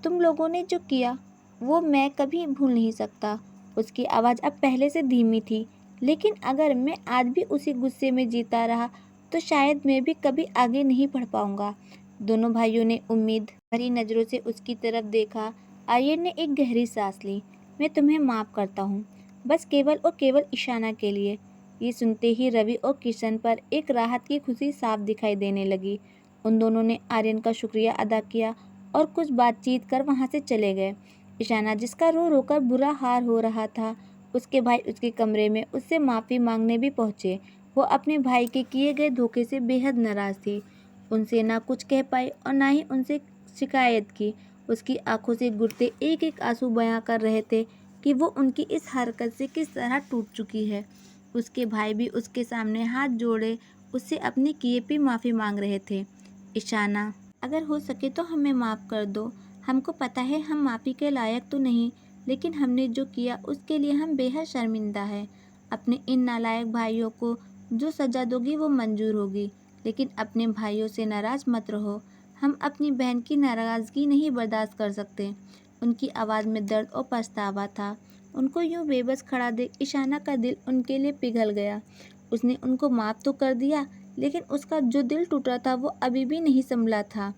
तुम लोगों ने जो किया वो मैं कभी भूल नहीं सकता। उसकी आवाज़ अब पहले से धीमी थी, लेकिन अगर मैं आज भी उसी गुस्से में जीता रहा तो शायद मैं भी कभी आगे नहीं बढ़ पाऊंगा। दोनों भाइयों ने उम्मीद भरी नज़रों से उसकी तरफ देखा। आर्यन ने एक गहरी सांस ली। मैं तुम्हें माफ़ करता हूँ, बस केवल और केवल ईशाना के लिए। ये सुनते ही रवि और किशन पर एक राहत की खुशी साफ दिखाई देने लगी। उन दोनों ने आर्यन का शुक्रिया अदा किया और कुछ बातचीत कर वहाँ से चले गए। ईशाना, जिसका रो रोकर बुरा हाल हो रहा था, उसके भाई उसके कमरे में उससे माफ़ी मांगने भी पहुँचे। वो अपने भाई के किए गए धोखे से बेहद नाराज़ थी। उनसे ना कुछ कह पाई और ना ही उनसे शिकायत की। उसकी आंखों से गिरते एक एक आंसू बयां कर रहे थे कि वो उनकी इस हरकत से किस तरह टूट चुकी है। उसके भाई भी उसके सामने हाथ जोड़े उससे अपने किए पे माफ़ी मांग रहे थे। ईशाना, अगर हो सके तो हमें माफ़ कर दो। हमको पता है हम माफ़ी के लायक तो नहीं, लेकिन हमने जो किया उसके लिए हम बेहद शर्मिंदा हैं। अपने इन नालायक भाइयों को जो सज़ा दोगी वो मंजूर होगी, लेकिन अपने भाइयों से नाराज़ मत रहो। हम अपनी बहन की नाराज़गी नहीं बर्दाश्त कर सकते। उनकी आवाज़ में दर्द और पछतावा था। उनको यूँ बेबस खड़ा देख ईशाना का दिल उनके लिए पिघल गया। उसने उनको माफ़ तो कर दिया, लेकिन उसका जो दिल टूटा था वो अभी भी नहीं संभला था।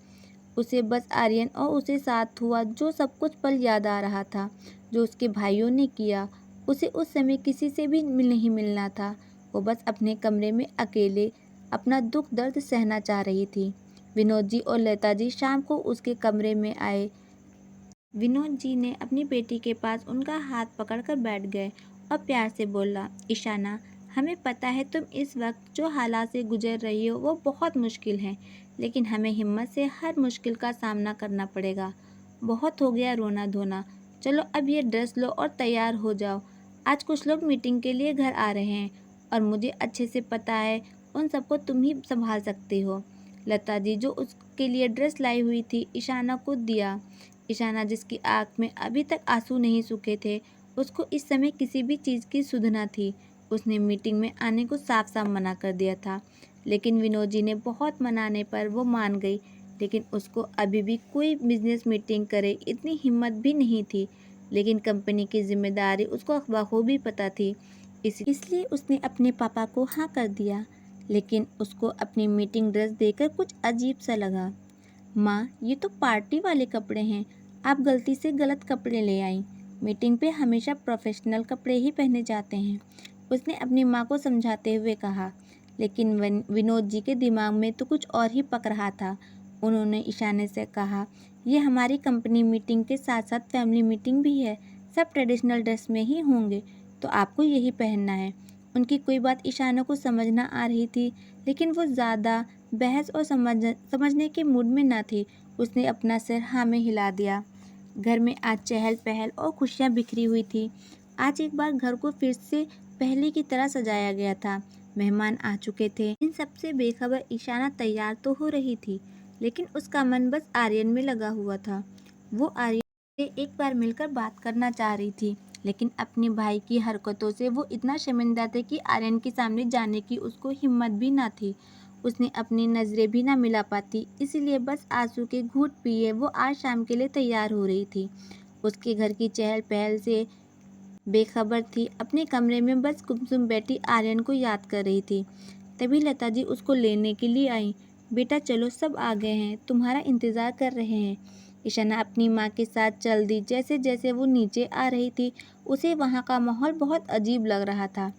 उसे बस आर्यन और उसे साथ हुआ जो सब कुछ पल याद आ रहा था, जो उसके भाइयों ने किया। उसे उस समय किसी से भी नहीं मिलना था। वो बस अपने कमरे में अकेले अपना दुख दर्द सहना चाह रही थी। विनोद जी और लता जी शाम को उसके कमरे में आए। विनोद जी ने अपनी बेटी के पास उनका हाथ पकड़कर बैठ गए और प्यार से बोला, ईशाना, हमें पता है तुम इस वक्त जो हालात से गुजर रही हो वो बहुत मुश्किल है, लेकिन हमें हिम्मत से हर मुश्किल का सामना करना पड़ेगा। बहुत हो गया रोना धोना, चलो अब ये ड्रेस लो और तैयार हो जाओ। आज कुछ लोग मीटिंग के लिए घर आ रहे हैं और मुझे अच्छे से पता है उन सबको तुम ही संभाल सकती हो। लता जी जो उसके लिए ड्रेस लाई हुई थी ईशाना को दिया। ईशाना, जिसकी आँख में अभी तक आंसू नहीं सूखे थे, उसको इस समय किसी भी चीज़ की सुध न थी। उसने मीटिंग में आने को साफ साफ मना कर दिया था, लेकिन विनोद जी ने बहुत मनाने पर वो मान गई। लेकिन उसको अभी भी कोई बिजनेस मीटिंग करे इतनी हिम्मत भी नहीं थी, लेकिन कंपनी की जिम्मेदारी उसको बखूबी पता थी, इसलिए उसने अपने पापा को हाँ कर दिया। लेकिन उसको अपनी मीटिंग ड्रेस देखकर कुछ अजीब सा लगा। माँ, ये तो पार्टी वाले कपड़े हैं, आप गलती से गलत कपड़े ले आई। मीटिंग पे हमेशा प्रोफेशनल कपड़े ही पहने जाते हैं, उसने अपनी माँ को समझाते हुए कहा। लेकिन विनोद जी के दिमाग में तो कुछ और ही पक रहा था। उन्होंने इशारे से कहा, ये हमारी कंपनी मीटिंग के साथ साथ फैमिली मीटिंग भी है, सब ट्रेडिशनल ड्रेस में ही होंगे, तो आपको यही पहनना है। उनकी कोई बात ईशाना को समझ ना आ रही थी, लेकिन वो ज़्यादा बहस और समझने के मूड में ना थी। उसने अपना सिर हाँ में हिला दिया। घर में आज चहल पहल और खुशियाँ बिखरी हुई थी। आज एक बार घर को फिर से पहले की तरह सजाया गया था। मेहमान आ चुके थे। इन सबसे बेखबर ईशाना तैयार तो हो रही थी, लेकिन उसका मन बस आर्यन में लगा हुआ था। वो आर्यन से एक बार मिलकर बात करना चाह रही थी, लेकिन अपने भाई की हरकतों से वो इतना शर्मिंदा थे कि आर्यन के सामने जाने की उसको हिम्मत भी ना थी। उसने अपनी नज़रें भी ना मिला पाती, इसलिए बस आंसू के घूंट पिए वो आज शाम के लिए तैयार हो रही थी। उसके घर की चहल पहल से बेखबर थी, अपने कमरे में बस गुमसुम बैठी आर्यन को याद कर रही थी। तभी लता जी उसको लेने के लिए आई। बेटा चलो, सब आ गए हैं, तुम्हारा इंतज़ार कर रहे हैं। ईशाना अपनी माँ के साथ चल दी। जैसे जैसे वो नीचे आ रही थी, उसे वहाँ का माहौल बहुत अजीब लग रहा था।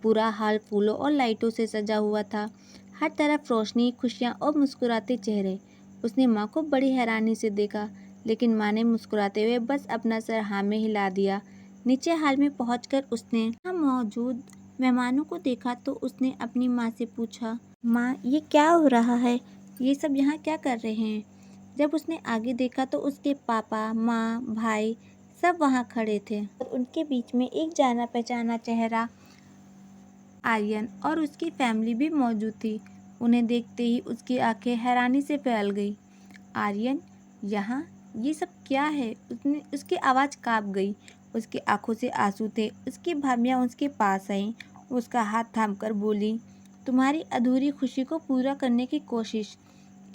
पूरा हाल फूलों और लाइटों से सजा हुआ था, हर तरफ रोशनी, खुशियाँ और मुस्कुराते चेहरे। उसने माँ को बड़ी हैरानी से देखा, लेकिन माँ ने मुस्कुराते हुए बस अपना सर हाँ में हिला दिया। नीचे हाल में पहुंचकर उसने वहाँ मौजूद मेहमानों को देखा तो उसने अपनी माँ से पूछा, माँ ये क्या हो रहा है, ये सब यहाँ क्या कर रहे हैं। जब उसने आगे देखा तो उसके पापा, माँ, भाई सब वहाँ खड़े थे और उनके बीच में एक जाना पहचाना चेहरा आर्यन और उसकी फैमिली भी मौजूद थी। उन्हें देखते ही उसकी आंखें हैरानी से फैल गई। आर्यन, यहाँ ये सब क्या है? उसकी आवाज़ काँप गई। उसकी आंखों से आंसू थे। उसकी भाभियाँ उसके पास आईं, उसका हाथ थामकर बोली, तुम्हारी अधूरी खुशी को पूरा करने की कोशिश।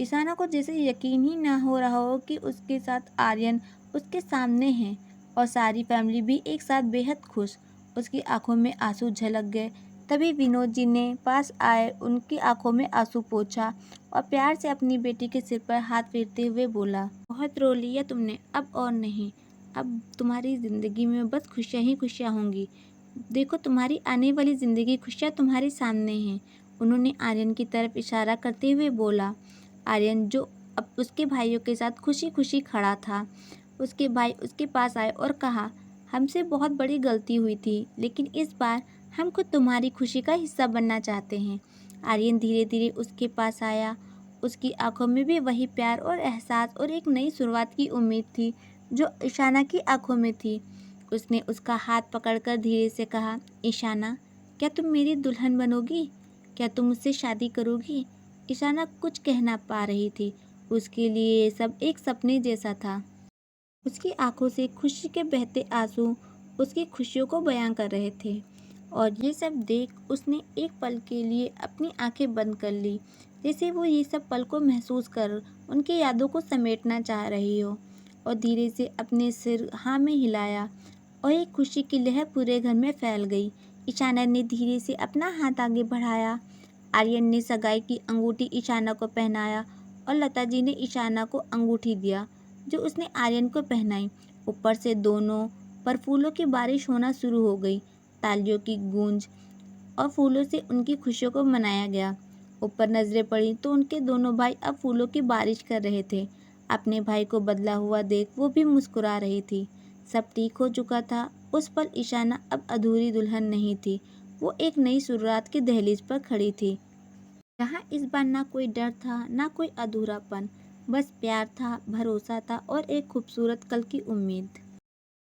ईशाना को जैसे यकीन ही ना हो रहा हो कि उसके साथ आर्यन उसके सामने है और सारी फैमिली भी एक साथ बेहद खुश। उसकी आंखों में आंसू झलक गए। तभी विनोद जी ने पास आए, उनकी आंखों में आंसू पोंछा और प्यार से अपनी बेटी के सिर पर हाथ फेरते हुए बोला, बहुत रो लिया तुमने, अब और नहीं। अब तुम्हारी ज़िंदगी में बस खुशियाँ ही खुशियाँ होंगी। देखो, तुम्हारी आने वाली ज़िंदगी खुशियाँ तुम्हारे सामने हैं। उन्होंने आर्यन की तरफ इशारा करते हुए बोला। आर्यन, जो अब उसके भाइयों के साथ खुशी खुशी खड़ा था, उसके भाई उसके पास आए और कहा, हमसे बहुत बड़ी गलती हुई थी, लेकिन इस बार हम खुद तुम्हारी खुशी का हिस्सा बनना चाहते हैं। आर्यन धीरे धीरे उसके पास आया। उसकी आंखों में भी वही प्यार और एहसास और एक नई शुरुआत की उम्मीद थी जो ईशाना की आंखों में थी। उसने उसका हाथ पकड़कर धीरे से कहा, ईशाना, क्या तुम मेरी दुल्हन बनोगी? क्या तुम मुझसे शादी करोगी? ईशाना कुछ कह ना पा रही थी। उसके लिए ये सब एक सपने जैसा था। उसकी आंखों से खुशी के बहते आंसू उसकी खुशियों को बयां कर रहे थे। और ये सब देख उसने एक पल के लिए अपनी आंखें बंद कर ली, जैसे वो ये सब पल को महसूस कर उनकी यादों को समेटना चाह रही हो। और धीरे से अपने सिर हाँ में हिलाया और एक खुशी की लहर पूरे घर में फैल गई। ईशाना ने धीरे से अपना हाथ आगे बढ़ाया। आर्यन ने सगाई की अंगूठी ईशाना को पहनाया और लता जी ने ईशाना को अंगूठी दिया जो उसने आर्यन को पहनाई। ऊपर से दोनों पर फूलों की बारिश होना शुरू हो गई। तालियों की गूंज और फूलों से उनकी खुशियों को मनाया गया। ऊपर नजरें पड़ी तो उनके दोनों भाई अब फूलों की बारिश कर रहे थे। अपने भाई को बदला हुआ देख वो भी मुस्कुरा रही थी। सब ठीक हो चुका था। उस पल ईशाना अब अधूरी दुल्हन नहीं थी, वो एक नई शुरुआत की दहलीज पर खड़ी थी, जहाँ इस बार ना कोई डर था, ना कोई अधूरापन, बस प्यार था, भरोसा था और एक खूबसूरत कल की उम्मीद।